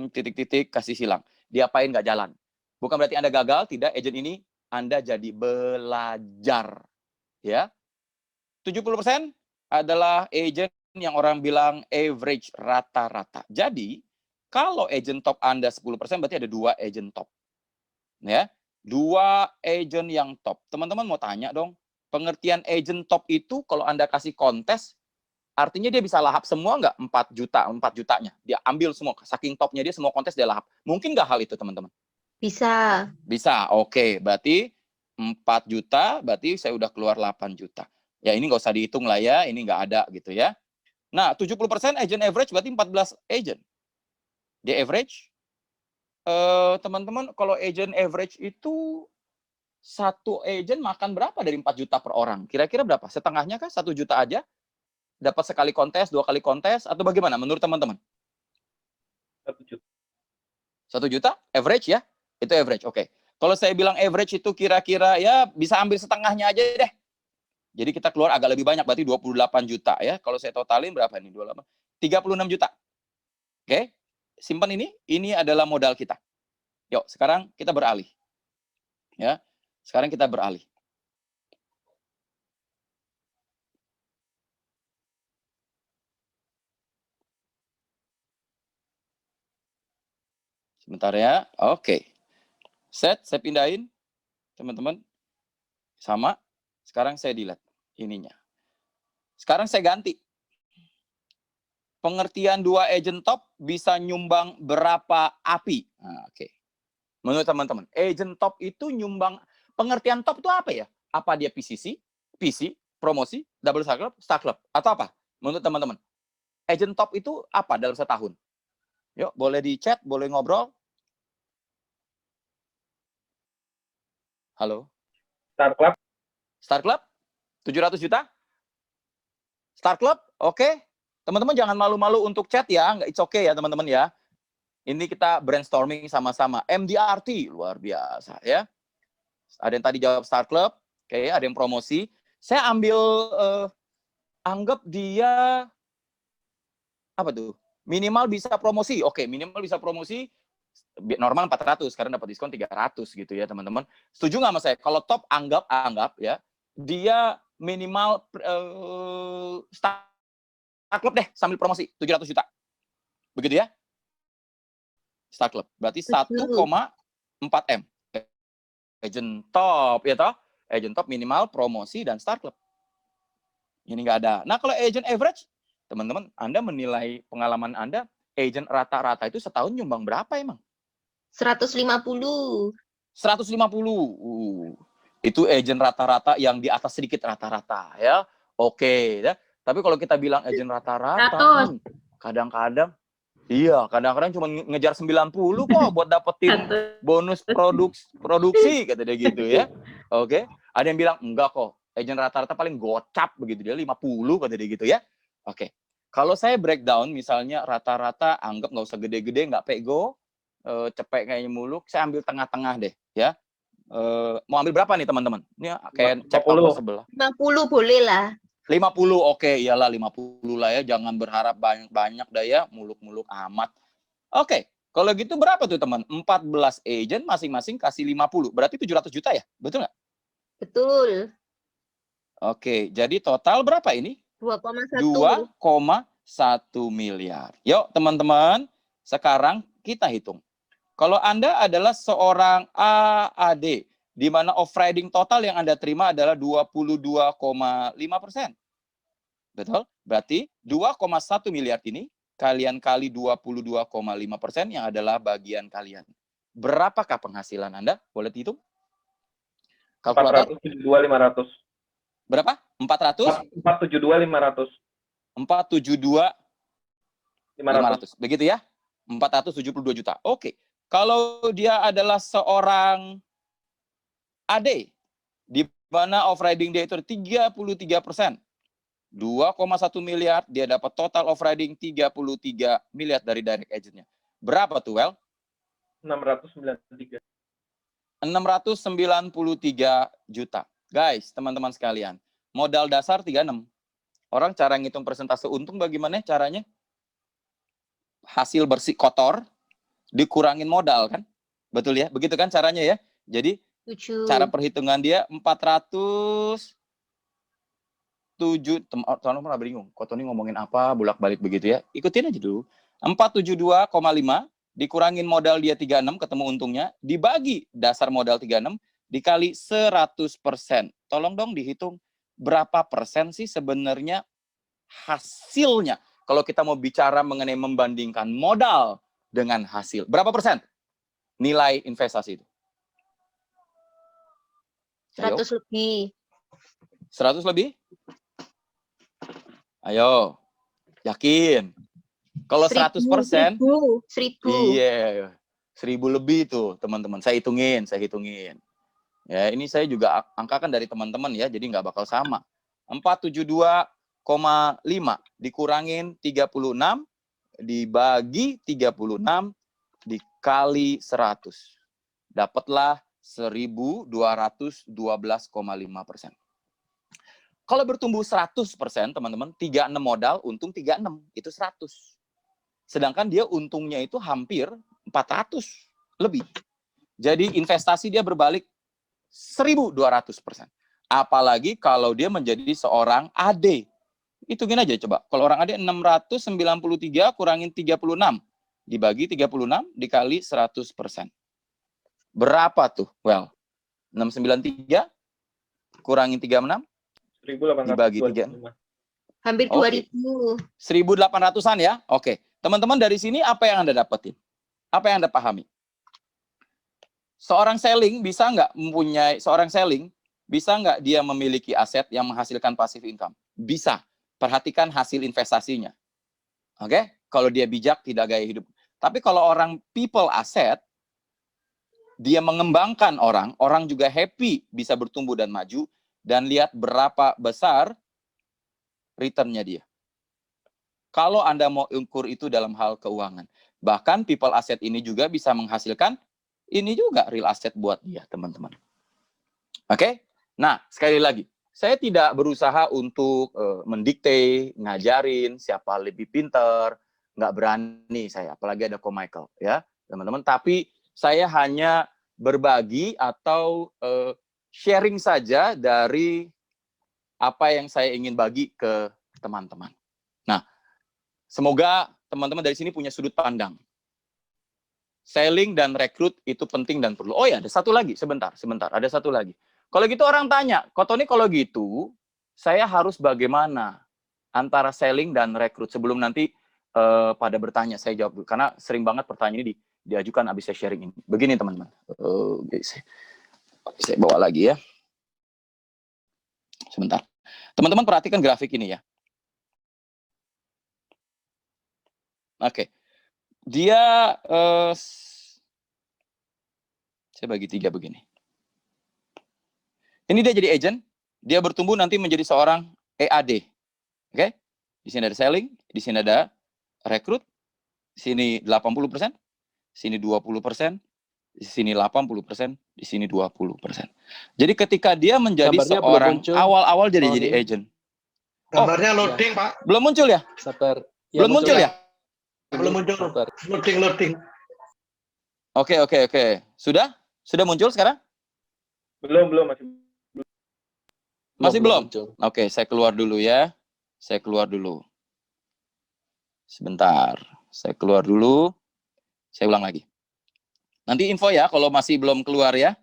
titik-titik kasih silang. Diapain nggak jalan. Bukan berarti Anda gagal, tidak. Agent ini Anda jadi belajar. Ya, 70% adalah agent yang orang bilang average, rata-rata. Jadi, kalau agent top Anda 10%, berarti ada 2 agent top. Ya, 2 agent yang top. Teman-teman mau tanya dong, Pengertian agent top itu kalau Anda kasih kontes, artinya dia bisa lahap semua nggak? 4 jutanya. Dia ambil semua, saking topnya dia semua kontes dia lahap. Mungkin nggak hal itu, teman-teman? Bisa. Bisa, oke. Berarti 4 juta, berarti saya udah keluar 8 juta. Ya ini nggak usah dihitung lah ya, ini nggak ada gitu ya. Nah, 70% agent average berarti 14 agent. Dia average, teman-teman, kalau agent average itu satu agent makan berapa dari 4 juta per orang? Kira-kira berapa? Setengahnya kah? 1 juta aja? Dapat sekali kontes, 2 kali kontes, atau bagaimana menurut teman-teman? 1 juta. 1 juta? Average ya? Itu average, oke. Kalau saya bilang average itu kira-kira ya bisa ambil setengahnya aja deh. Jadi kita keluar agak lebih banyak, berarti 28 juta ya. Kalau saya totalin berapa nih? 28. 36 juta. Oke, simpan ini. Ini adalah modal kita. Yuk, sekarang kita beralih. Ya, sekarang kita beralih. Sebentar ya. Oke. Set, saya pindahin. Teman-teman. Sama. Sekarang saya delete ininya. Sekarang saya ganti. Pengertian 2 agent top bisa nyumbang berapa API? Nah, oke. Menurut teman-teman, agent top itu nyumbang, pengertian top itu apa ya? Apa dia PCC, PC, promosi, double star club, atau apa? Menurut teman-teman, agent top itu apa dalam setahun? Yuk, boleh di chat, boleh ngobrol. Halo? Star Club. Star Club? 700 juta? Star Club? Oke. Teman-teman jangan malu-malu untuk chat ya. It's okay ya teman-teman ya. Ini kita brainstorming sama-sama. MDRT, luar biasa ya. Ada yang tadi jawab Star Club. Oke, ada yang promosi. Saya ambil, anggap dia, apa tuh? Minimal bisa promosi. Oke, minimal bisa promosi. Normal 400 karena dapat diskon 300 gitu ya teman-teman. Setuju nggak sama saya? Kalau top anggap ya, dia minimal Star Club deh sambil promosi 700 juta. Begitu ya? Star Club. Berarti 1,4 M. Agent top ya toh? Agent top minimal promosi dan Star Club. Ini nggak ada. Nah, kalau agent average, teman-teman, Anda menilai pengalaman Anda, agent rata-rata itu setahun nyumbang berapa emang? 150. 150. Itu agent rata-rata yang di atas sedikit rata-rata ya. Oke ya. Tapi kalau kita bilang agent rata-rata, kadang-kadang kadang-kadang cuma ngejar 90 kok buat dapetin bonus produksi kata dia gitu ya. Oke. Ada yang bilang enggak kok. Agent rata-rata paling gocap begitu dia 50 kata dia gitu ya. Oke. Kalau saya breakdown misalnya rata-rata anggap nggak usah gede-gede, nggak pego, cepet kayaknya muluk, saya ambil tengah-tengah deh ya. Mau ambil berapa nih teman-teman? Ini kayak cek toko sebelah. 50 boleh lah. 50, oke, iyalah 50 lah ya, jangan berharap banyak-banyak dah ya, muluk-muluk amat. Oke, kalau gitu berapa tuh teman? 14 agent masing-masing kasih 50, berarti 700 juta ya? Betul nggak? Betul. Oke, jadi total berapa ini? 2,1 miliar. Yuk teman-teman, sekarang kita hitung. Kalau Anda adalah seorang AAD, di mana off-riding total yang Anda terima adalah 22,5%. Betul? Berarti 2,1 miliar ini kalian kali 22,5% yang adalah bagian kalian. Berapakah penghasilan Anda? Boleh dihitung? Kalkulator? 472.500. Berapa? 472.500. 472.500. Begitu ya? 472 juta. Oke. Kalau dia adalah seorang AD, di mana off-riding dia itu 33%, 2,1 miliar, dia dapat total off-riding 33 miliar dari direct agent-nya. Berapa tuh, Well? 693. 693 juta. Guys, teman-teman sekalian, modal dasar 36. Orang cara ngitung persentase untung bagaimana caranya? Hasil bersih kotor, dikurangin modal kan? Betul ya? Begitu kan caranya ya? Jadi, cara perhitungan dia 407, tolong pernah bingung, kok Tony ngomongin apa, bolak-balik begitu ya? Ikutin aja dulu. 472,5 dikurangin modal dia 36, ketemu untungnya, dibagi dasar modal 36, dikali 100%. Tolong dong dihitung berapa persen sih sebenarnya hasilnya. Kalau kita mau bicara mengenai membandingkan modal dengan hasil, berapa persen nilai investasi itu? 100 Ayo. lebih. 100 lebih? Ayo. Yakin? Kalau 100%, 1000. iya. 1000 lebih tuh, teman-teman. Saya hitungin. Ya, ini saya juga angkakan dari teman-teman ya, jadi nggak bakal sama. 472,5 dikurangin 36 dibagi 36 dikali 100. Dapatlah 1.212,5%. Kalau bertumbuh 100%, teman-teman, 36 modal, untung 36, itu 100. Sedangkan dia untungnya itu hampir 400 lebih. Jadi investasi dia berbalik 1.200%. Apalagi kalau dia menjadi seorang AD. Hitungin aja coba. Kalau orang AD 693 kurangin 36. Dibagi 36 dikali 100%. Berapa tuh? Well, 693 kurangin 36 dibagi 3. Hampir 2000. 1.800-an ya. Oke. Teman-teman dari sini apa yang Anda dapetin? Apa yang Anda pahami? Seorang selling bisa nggak dia memiliki aset yang menghasilkan passive income? Bisa. Perhatikan hasil investasinya. Oke? Kalau dia bijak, tidak gaya hidup. Tapi kalau orang people asset, dia mengembangkan orang juga happy bisa bertumbuh dan maju, dan lihat berapa besar return-nya dia. Kalau Anda mau ukur itu dalam hal keuangan. Bahkan people asset ini juga bisa menghasilkan ini juga real asset buat dia, teman-teman. Oke? Nah, sekali lagi, saya tidak berusaha untuk mendikte, ngajarin siapa lebih pinter, nggak berani saya, apalagi ada Ko Michael, ya, teman-teman. Tapi saya hanya berbagi atau sharing saja dari apa yang saya ingin bagi ke teman-teman. Nah, semoga teman-teman dari sini punya sudut pandang. Selling dan rekrut itu penting dan perlu. Oh ya, ada satu lagi, sebentar. Ada satu lagi. Kalau gitu orang tanya, Ko Tony kalau gitu, saya harus bagaimana antara selling dan rekrut? Sebelum nanti pada bertanya, saya jawab dulu. Karena sering banget pertanyaan ini diajukan habis saya sharing ini. Begini teman-teman. Saya bawa lagi ya. Sebentar. Teman-teman perhatikan grafik ini ya. Oke. Dia, saya bagi 3 begini. Ini dia jadi agent, dia bertumbuh nanti menjadi seorang EAD. Oke? Di sini ada selling, di sini ada rekrut, di sini 80%, di sini 20%, di sini 80%, di sini 20%. Jadi ketika dia menjadi Gambarnya seorang awal-awal dia jadi agent. Gambarnya loading, Pak. Belum muncul ya? Sabar. Ya, belum muncul ya? Belum muncul. Loading. Oke. Sudah? Sudah muncul sekarang? Belum, Masih belum? Muncul. Oke, saya keluar dulu ya. Sebentar. Saya keluar dulu. Saya ulang lagi. Nanti info ya kalau masih belum keluar ya.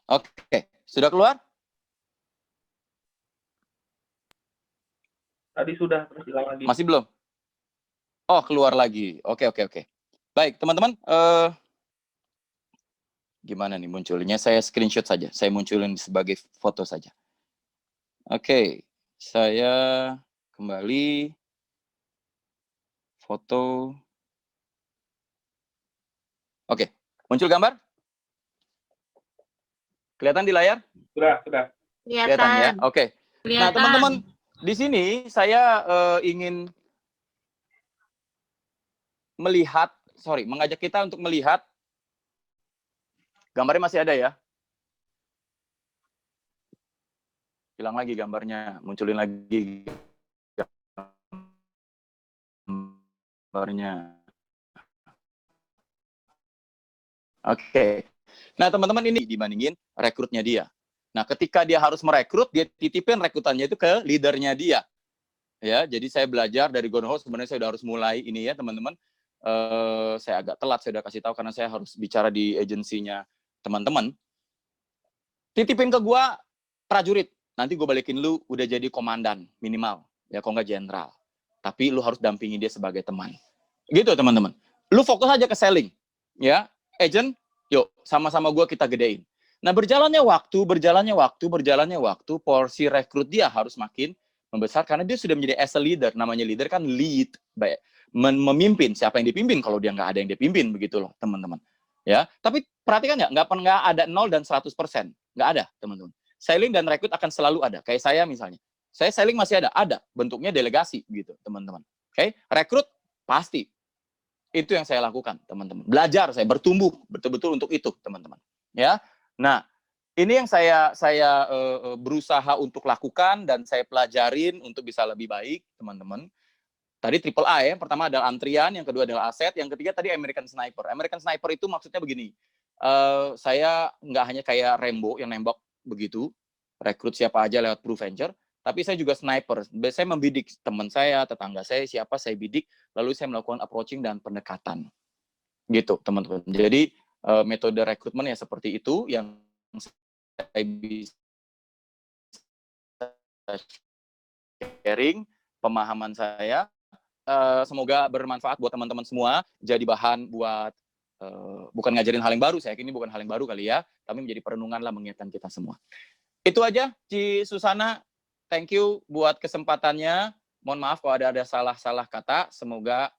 Oke, sudah keluar? Tadi sudah, terus hilang lagi. Masih belum? Oh, keluar lagi. Oke. Baik, teman-teman. Gimana nih munculnya? Saya screenshot saja. Saya munculin sebagai foto saja. Oke, saya kembali. Foto. Oke, muncul gambar? Kelihatan di layar? Sudah. Kelihatan ya? Oke. Nah, teman-teman, di sini saya ingin mengajak kita untuk melihat. Gambarnya masih ada ya? Hilang lagi gambarnya, munculin lagi gambarnya. Oke. Nah, teman-teman, ini dibandingin rekrutnya dia. Nah, ketika dia harus merekrut, dia titipin rekrutannya itu ke leadernya dia. Ya, jadi saya belajar dari Gonho, sebenarnya saya sudah harus mulai ini ya, teman-teman. saya agak telat, saya udah kasih tahu karena saya harus bicara di agensinya teman-teman. Titipin ke gua prajurit, nanti gue balikin lu udah jadi komandan minimal, ya kalau nggak jenderal. Tapi lu harus dampingi dia sebagai teman. Gitu teman-teman. Lu fokus aja ke selling, ya. Agent, yuk sama-sama gua kita gedein. Nah berjalannya waktu, porsi rekrut dia harus makin membesar karena dia sudah menjadi as a leader. Namanya leader kan lead, memimpin. Siapa yang dipimpin kalau dia nggak ada yang dipimpin, begitu loh teman-teman. Ya, tapi perhatikan ya, nggak ada 0 dan 100%. Nggak ada, teman-teman. Selling dan rekrut akan selalu ada. Kayak saya misalnya. Saya selling masih ada. Bentuknya delegasi, gitu, teman-teman. Oke? Rekrut, pasti. Itu yang saya lakukan, teman-teman. Belajar, saya bertumbuh betul-betul untuk itu, teman-teman. Ya, nah, ini yang saya berusaha untuk lakukan dan saya pelajarin untuk bisa lebih baik, teman-teman. Tadi triple A ya, pertama adalah antrian, yang kedua adalah aset, yang ketiga tadi American Sniper. American Sniper itu maksudnya begini, saya nggak hanya kayak Rambo yang nembak begitu, rekrut siapa aja lewat Proventure, tapi saya juga sniper. Saya membidik teman saya, tetangga saya, siapa saya bidik, lalu saya melakukan approaching dan pendekatan. Gitu, teman-teman. Jadi, metode rekrutmen ya seperti itu, yang saya bisa sharing, pemahaman saya, semoga bermanfaat buat teman-teman semua, jadi bahan buat bukan ngajarin hal yang baru, saya yakin ini bukan hal yang baru kali ya, tapi menjadi perenungan lah mengingatkan kita semua. Itu aja, Ci Susana, thank you buat kesempatannya. Mohon maaf kalau ada salah-salah kata, semoga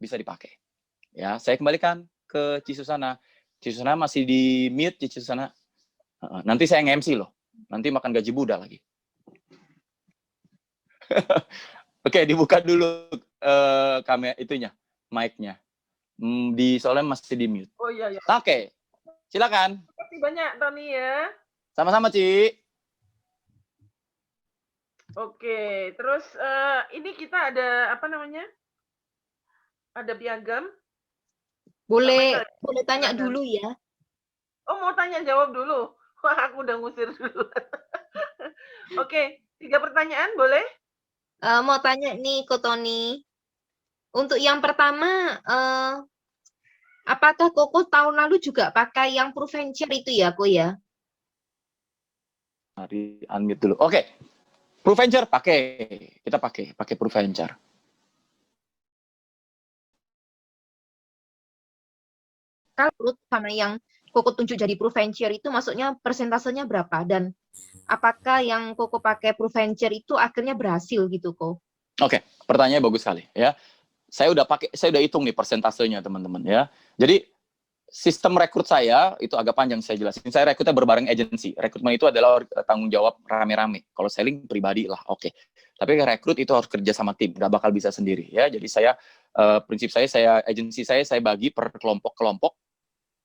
bisa dipakai. Ya, saya kembalikan ke Ci Susana. Ci Susana masih di mute, Ci Susana. Nanti saya nge-MC loh, nanti makan gaji Buddha lagi. Oke, dibuka dulu kamera itunya, mic-nya. Soalnya masih di mute. Oh iya. Oke, silakan. Terima kasih banyak Tony ya. Sama-sama, Ci. Oke, terus ini kita ada apa namanya? Ada piagam. Boleh tanya dulu ya. Oh, mau tanya jawab dulu. Wah, aku udah ngusir dulu. Oke, 3 pertanyaan boleh? Mau tanya nih ke Tony. Untuk yang pertama, apakah Koko tahun lalu juga pakai yang Proventure itu ya, Ko ya? Mari unmute dulu. Oke. Proventure pakai. Kita pakai Proventure. Kalau sama yang Koko tunjuk jadi Proventure itu maksudnya persentasenya berapa? Dan apakah yang Koko pakai Proventure itu akhirnya berhasil gitu, Ko? Oke, pertanyaannya bagus sekali ya. Saya udah hitung nih persentasenya, teman-teman ya. Jadi sistem rekrut saya itu agak panjang saya jelasin. Saya rekrutnya berbareng agensi. Rekrutmen itu adalah tanggung jawab rame-rame. Kalau selling pribadi lah, oke. Tapi rekrut itu harus kerja sama tim, nggak bakal bisa sendiri ya. Jadi prinsip agensi saya bagi per kelompok-kelompok.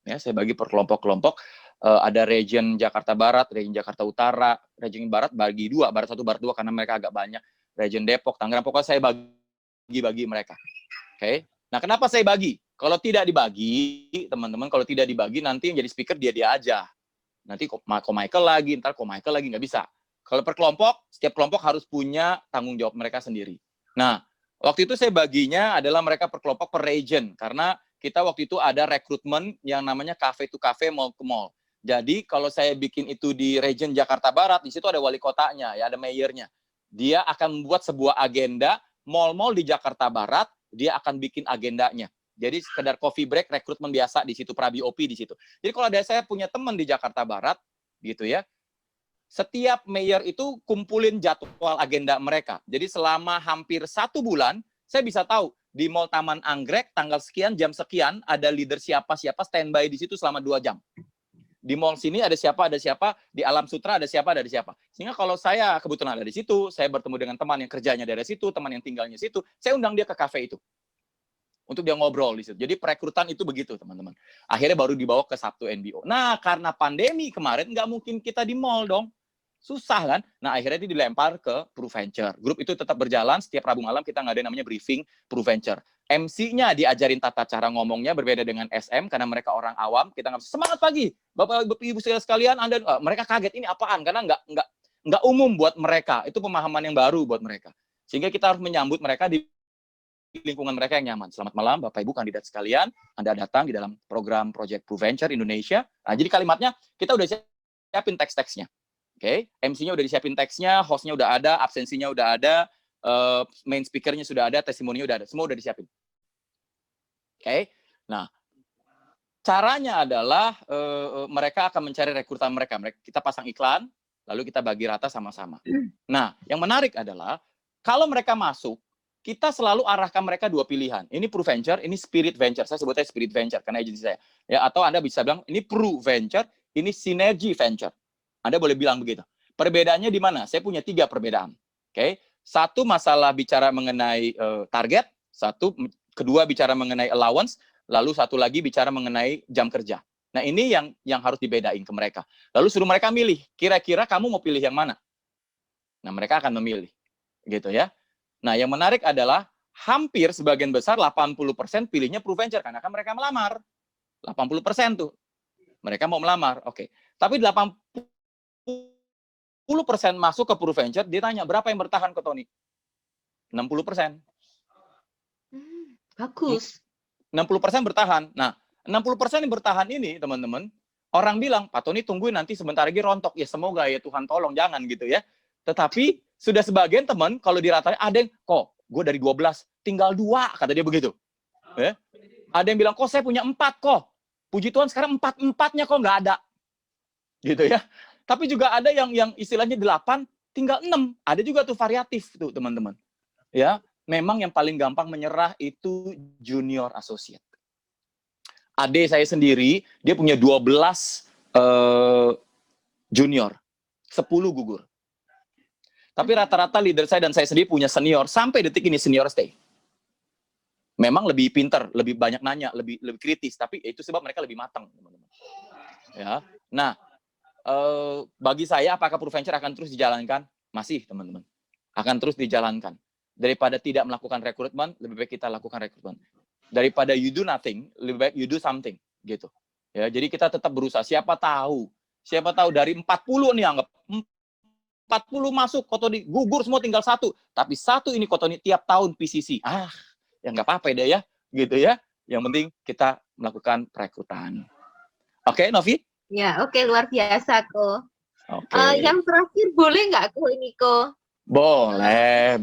Ya, saya bagi per kelompok-kelompok. Ada region Jakarta Barat, region Jakarta Utara, region Barat bagi 2, Barat 1, Barat 2 karena mereka agak banyak. Region Depok, Tangerang, pokoknya saya bagi mereka. Oke. Nah, kenapa saya bagi? Kalau tidak dibagi, teman-teman, kalau tidak dibagi nanti yang jadi speaker dia aja. Nanti kok Michael lagi, ntar kok Michael lagi, nggak bisa. Kalau per kelompok, setiap kelompok harus punya tanggung jawab mereka sendiri. Nah, waktu itu saya baginya adalah mereka per kelompok per region karena kita waktu itu ada rekrutmen yang namanya cafe to cafe, mall ke mall. Jadi kalau saya bikin itu di region Jakarta Barat, di situ ada wali kotanya, ya ada mayornya. Dia akan membuat sebuah agenda, mall-mall di Jakarta Barat, dia akan bikin agendanya. Jadi sekedar coffee break, rekrutmen biasa di situ, Prabi OP di situ. Jadi kalau saya punya teman di Jakarta Barat, gitu ya, setiap mayor itu kumpulin jadwal agenda mereka. Jadi selama hampir 1 bulan, saya bisa tahu di Mall Taman Anggrek, tanggal sekian, jam sekian, ada leader siapa-siapa standby di situ selama 2 jam. Di mall sini ada siapa, di Alam Sutra ada siapa. Sehingga kalau saya kebetulan ada di situ, saya bertemu dengan teman yang kerjanya dari situ, teman yang tinggalnya di situ, saya undang dia ke kafe itu. Untuk dia ngobrol di situ. Jadi perekrutan itu begitu, teman-teman. Akhirnya baru dibawa ke Sabtu NBO. Nah, karena pandemi kemarin, nggak mungkin kita di mall dong. Susah kan? Nah, akhirnya itu dilempar ke Proventure. Grup itu tetap berjalan, setiap Rabu malam kita ngadain namanya briefing Proventure. MC-nya diajarin tata cara ngomongnya berbeda dengan SM, karena mereka orang awam. Kita nggak semangat pagi, Bapak Ibu sekalian, mereka kaget, ini apaan? Karena nggak umum buat mereka. Itu pemahaman yang baru buat mereka. Sehingga kita harus menyambut mereka di lingkungan mereka yang nyaman. Selamat malam Bapak Ibu kandidat sekalian, Anda datang di dalam program Project ProVenture Indonesia. Nah, jadi kalimatnya kita udah siapin teks-teksnya. Oke, MC-nya udah disiapin teksnya, host-nya udah ada, absensinya udah ada, main speaker-nya sudah ada, testimoninya udah ada, semua udah disiapin. Oke, nah caranya adalah mereka akan mencari rekrutan mereka. Kita pasang iklan, lalu kita bagi rata sama-sama. Nah, yang menarik adalah kalau mereka masuk, kita selalu arahkan mereka dua pilihan. Ini ProVenture, ini Spirit Venture. Saya sebutnya Spirit Venture karena agensi saya. Ya, atau Anda bisa bilang ini ProVenture, ini Synergy Venture. Anda boleh bilang begitu. Perbedaannya di mana? Saya punya 3 perbedaan. Oke, satu masalah bicara mengenai target, kedua bicara mengenai allowance, lalu satu lagi bicara mengenai jam kerja. Nah, ini yang harus dibedain ke mereka. Lalu suruh mereka milih, kira-kira kamu mau pilih yang mana? Nah, mereka akan memilih. Gitu ya. Nah, yang menarik adalah hampir sebagian besar 80% pilihnya ProVenture karena kan mereka melamar. 80% tuh. Mereka mau melamar. Oke. Tapi 80% masuk ke ProVenture, dia tanya, berapa yang bertahan ke Tony? 60%. Bagus. 60% bertahan. Nah, 60% yang bertahan ini, teman-teman, orang bilang, Pak Tony tungguin nanti sebentar lagi rontok. Ya semoga ya Tuhan tolong, jangan gitu ya. Tetapi sudah sebagian teman, kalau diratain, ada yang, kok gue dari 12, tinggal 2, kata dia begitu. Ya. Ada yang bilang, kok saya punya 4 kok. Puji Tuhan sekarang 4-4-nya kok nggak ada. Gitu ya. Tapi juga ada yang istilahnya 8, tinggal 6. Ada juga tuh variatif tuh teman-teman. Ya, memang yang paling gampang menyerah itu junior associate. Adik saya sendiri, dia punya 12 junior, 10 gugur. Tapi rata-rata leader saya dan saya sendiri punya senior, sampai detik ini senior stay. Memang lebih pinter, lebih banyak nanya, lebih kritis, tapi itu sebab mereka lebih matang, teman-teman. Ya, nah, bagi saya apakah ProVenture akan terus dijalankan? Masih, teman-teman. Akan terus dijalankan. Daripada tidak melakukan rekrutmen, lebih baik kita lakukan rekrutmen. Daripada you do nothing, lebih baik you do something, gitu. Ya, jadi kita tetap berusaha. Siapa tahu dari 40 nih anggap 40 masuk Kotoni gugur semua tinggal 1, tapi 1 ini Kotoni tiap tahun PCC. Ya nggak apa-apa deh ya, gitu ya. Yang penting kita melakukan perekrutan. Oke, Novi? Ya, oke, luar biasa kok. Oke. Yang terakhir boleh nggak kok ini kok? Boleh.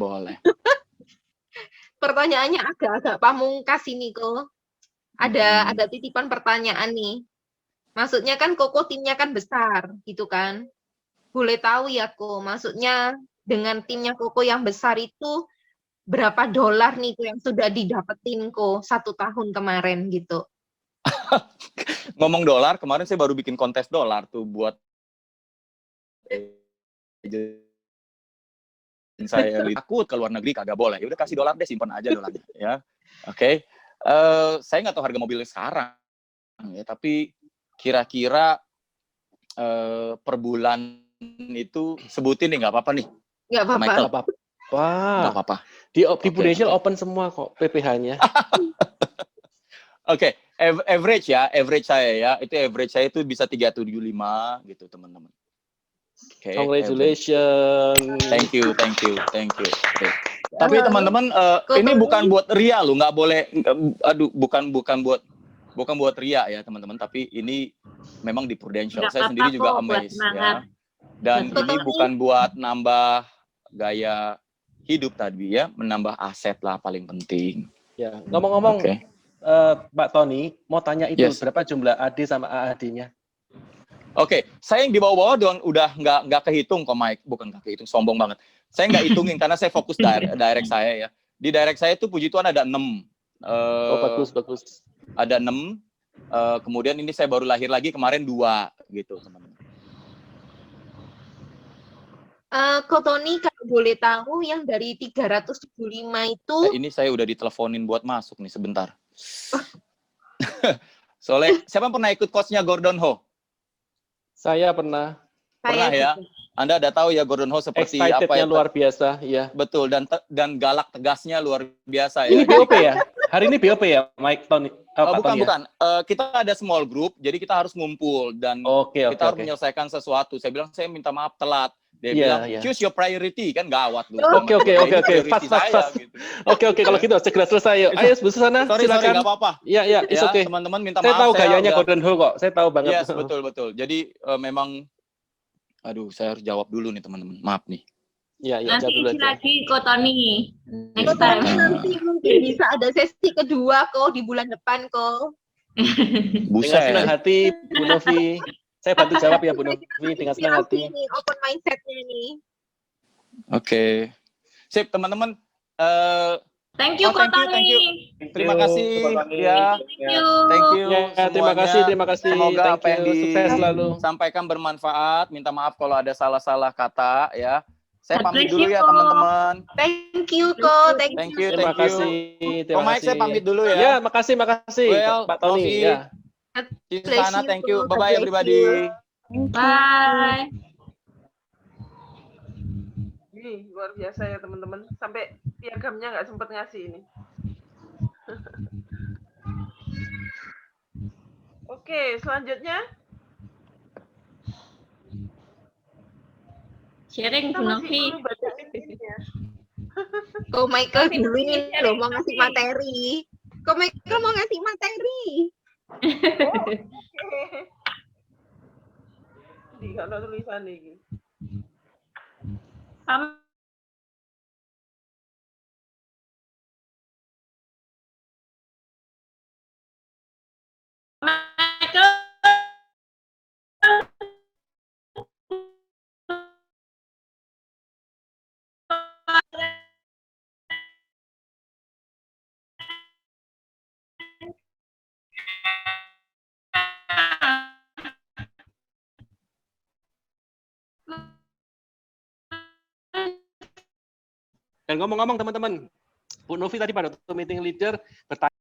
Pertanyaannya agak-agak pamungkas ini kok. Ada titipan pertanyaan nih. Maksudnya kan Koko timnya kan besar gitu kan. Boleh tahu ya kok, maksudnya dengan timnya Koko yang besar itu berapa dolar nih kok yang sudah didapetin kok 1 tahun kemarin gitu. Ngomong dolar, kemarin saya baru bikin kontes dolar tuh buat saya takut ke luar negeri kagak boleh. Ya udah kasih dolar deh, simpan aja dolarnya ya. Oke. Saya nggak tahu harga mobilnya sekarang ya, tapi kira-kira per bulan itu sebutin nih, nggak apa-apa nih. Nggak apa-apa. Michael. Nggak apa-apa. Di Prudential open semua kok PPH-nya. Oke, average saya ya, itu average saya itu bisa 375 gitu teman-teman. Okay, Congratulations. Thank you. Okay. Tapi teman-teman, ini bukan buat ria loh, nggak boleh. Bukan buat ria ya teman-teman. Tapi ini memang di Prudential. Saya sendiri juga amazed ya. Dan ini bukan buat nambah gaya hidup tadi ya, menambah aset lah paling penting. Ya, ngomong-ngomong, Pak Tony mau tanya itu berapa jumlah AD sama AAD-nya? Oke, saya yang di bawah-bawah udah nggak kehitung kok, Mike. Bukan nggak kehitung, sombong banget. Saya nggak hitungin karena saya fokus direct saya ya. Di direct saya itu puji Tuhan ada 6. Bagus. Ada 6. Kemudian ini saya baru lahir lagi kemarin 2 gitu, teman-teman. Ko Tony kalau boleh tahu yang dari 375 itu... Ini saya udah diteleponin buat masuk nih sebentar. Soalnya, siapa pernah ikut coachnya Gordon Ho? Saya pernah. Pernah ya? Anda udah tahu ya Gordon Ho seperti apa ya? Luar biasa, ya. Betul, dan galak tegasnya luar biasa ya. Ini BOP ya? Hari ini BOP ya, Mike Tony? Bukan. Kita ada small group, jadi kita harus ngumpul dan kita harus menyelesaikan sesuatu. Saya bilang, saya minta maaf telat. Dia Iya, bilang, iya. choose your priority, kan gawat lu. Oke. Priority Fast. saya, gitu. Oke, kalau gitu segera selesai. Yuk. Ayo, Bu Susana, Sorry, silakan. nggak apa-apa. Iya, it's Ya, okay. teman-teman minta Saya maaf. tahu gayanya udah- Gordon Ho kok. Saya tahu banget. Yes, betul. Jadi memang, aduh, saya harus jawab dulu nih teman-teman. Maaf nih. Iya, Nanti jawab dulu isi aja. lagi Ko Tony. Next Kok time. nanti mungkin bisa ada sesi kedua kok di bulan depan kok. Dengan senang Buset. hati, Bu Novi. Saya bantu jawab ya, Bu Novi, dengan senang hati. Ini open mindset-nya nih. Oke. Sip, teman-teman. Thank you Oh, Ko thank you. Tony. Terima kasih. Ya, Thank you. thank you Ya, terima semuanya. kasih. Semoga Thank apa yang you. Sukses selalu. disampaikan bermanfaat. Minta maaf kalau ada salah-salah kata ya. Saya God pamit bless dulu you, ya Ko. Teman-teman. Thank you kok. Thank you. Terima kasih. Ko Mike, saya pamit dulu ya. Ya, makasih. Well, Pak Tony. Novi. Ya. Sana, thank you. God Bye-bye bless everybody. you. Bye. Ini luar biasa ya teman-teman. Sampai piagamnya nggak sempat ngasih ini. Oke, selanjutnya Sharing kita Bu masih Novi. perlu baca intinya. Kok Michael dulu ini loh mau ngasih materi. Kok Michael mau ngasih materi. Oke. Di kalau tulisan ini. Michael. Dan ngomong-ngomong teman-teman, Bu Novi tadi pada waktu meeting leader bertanya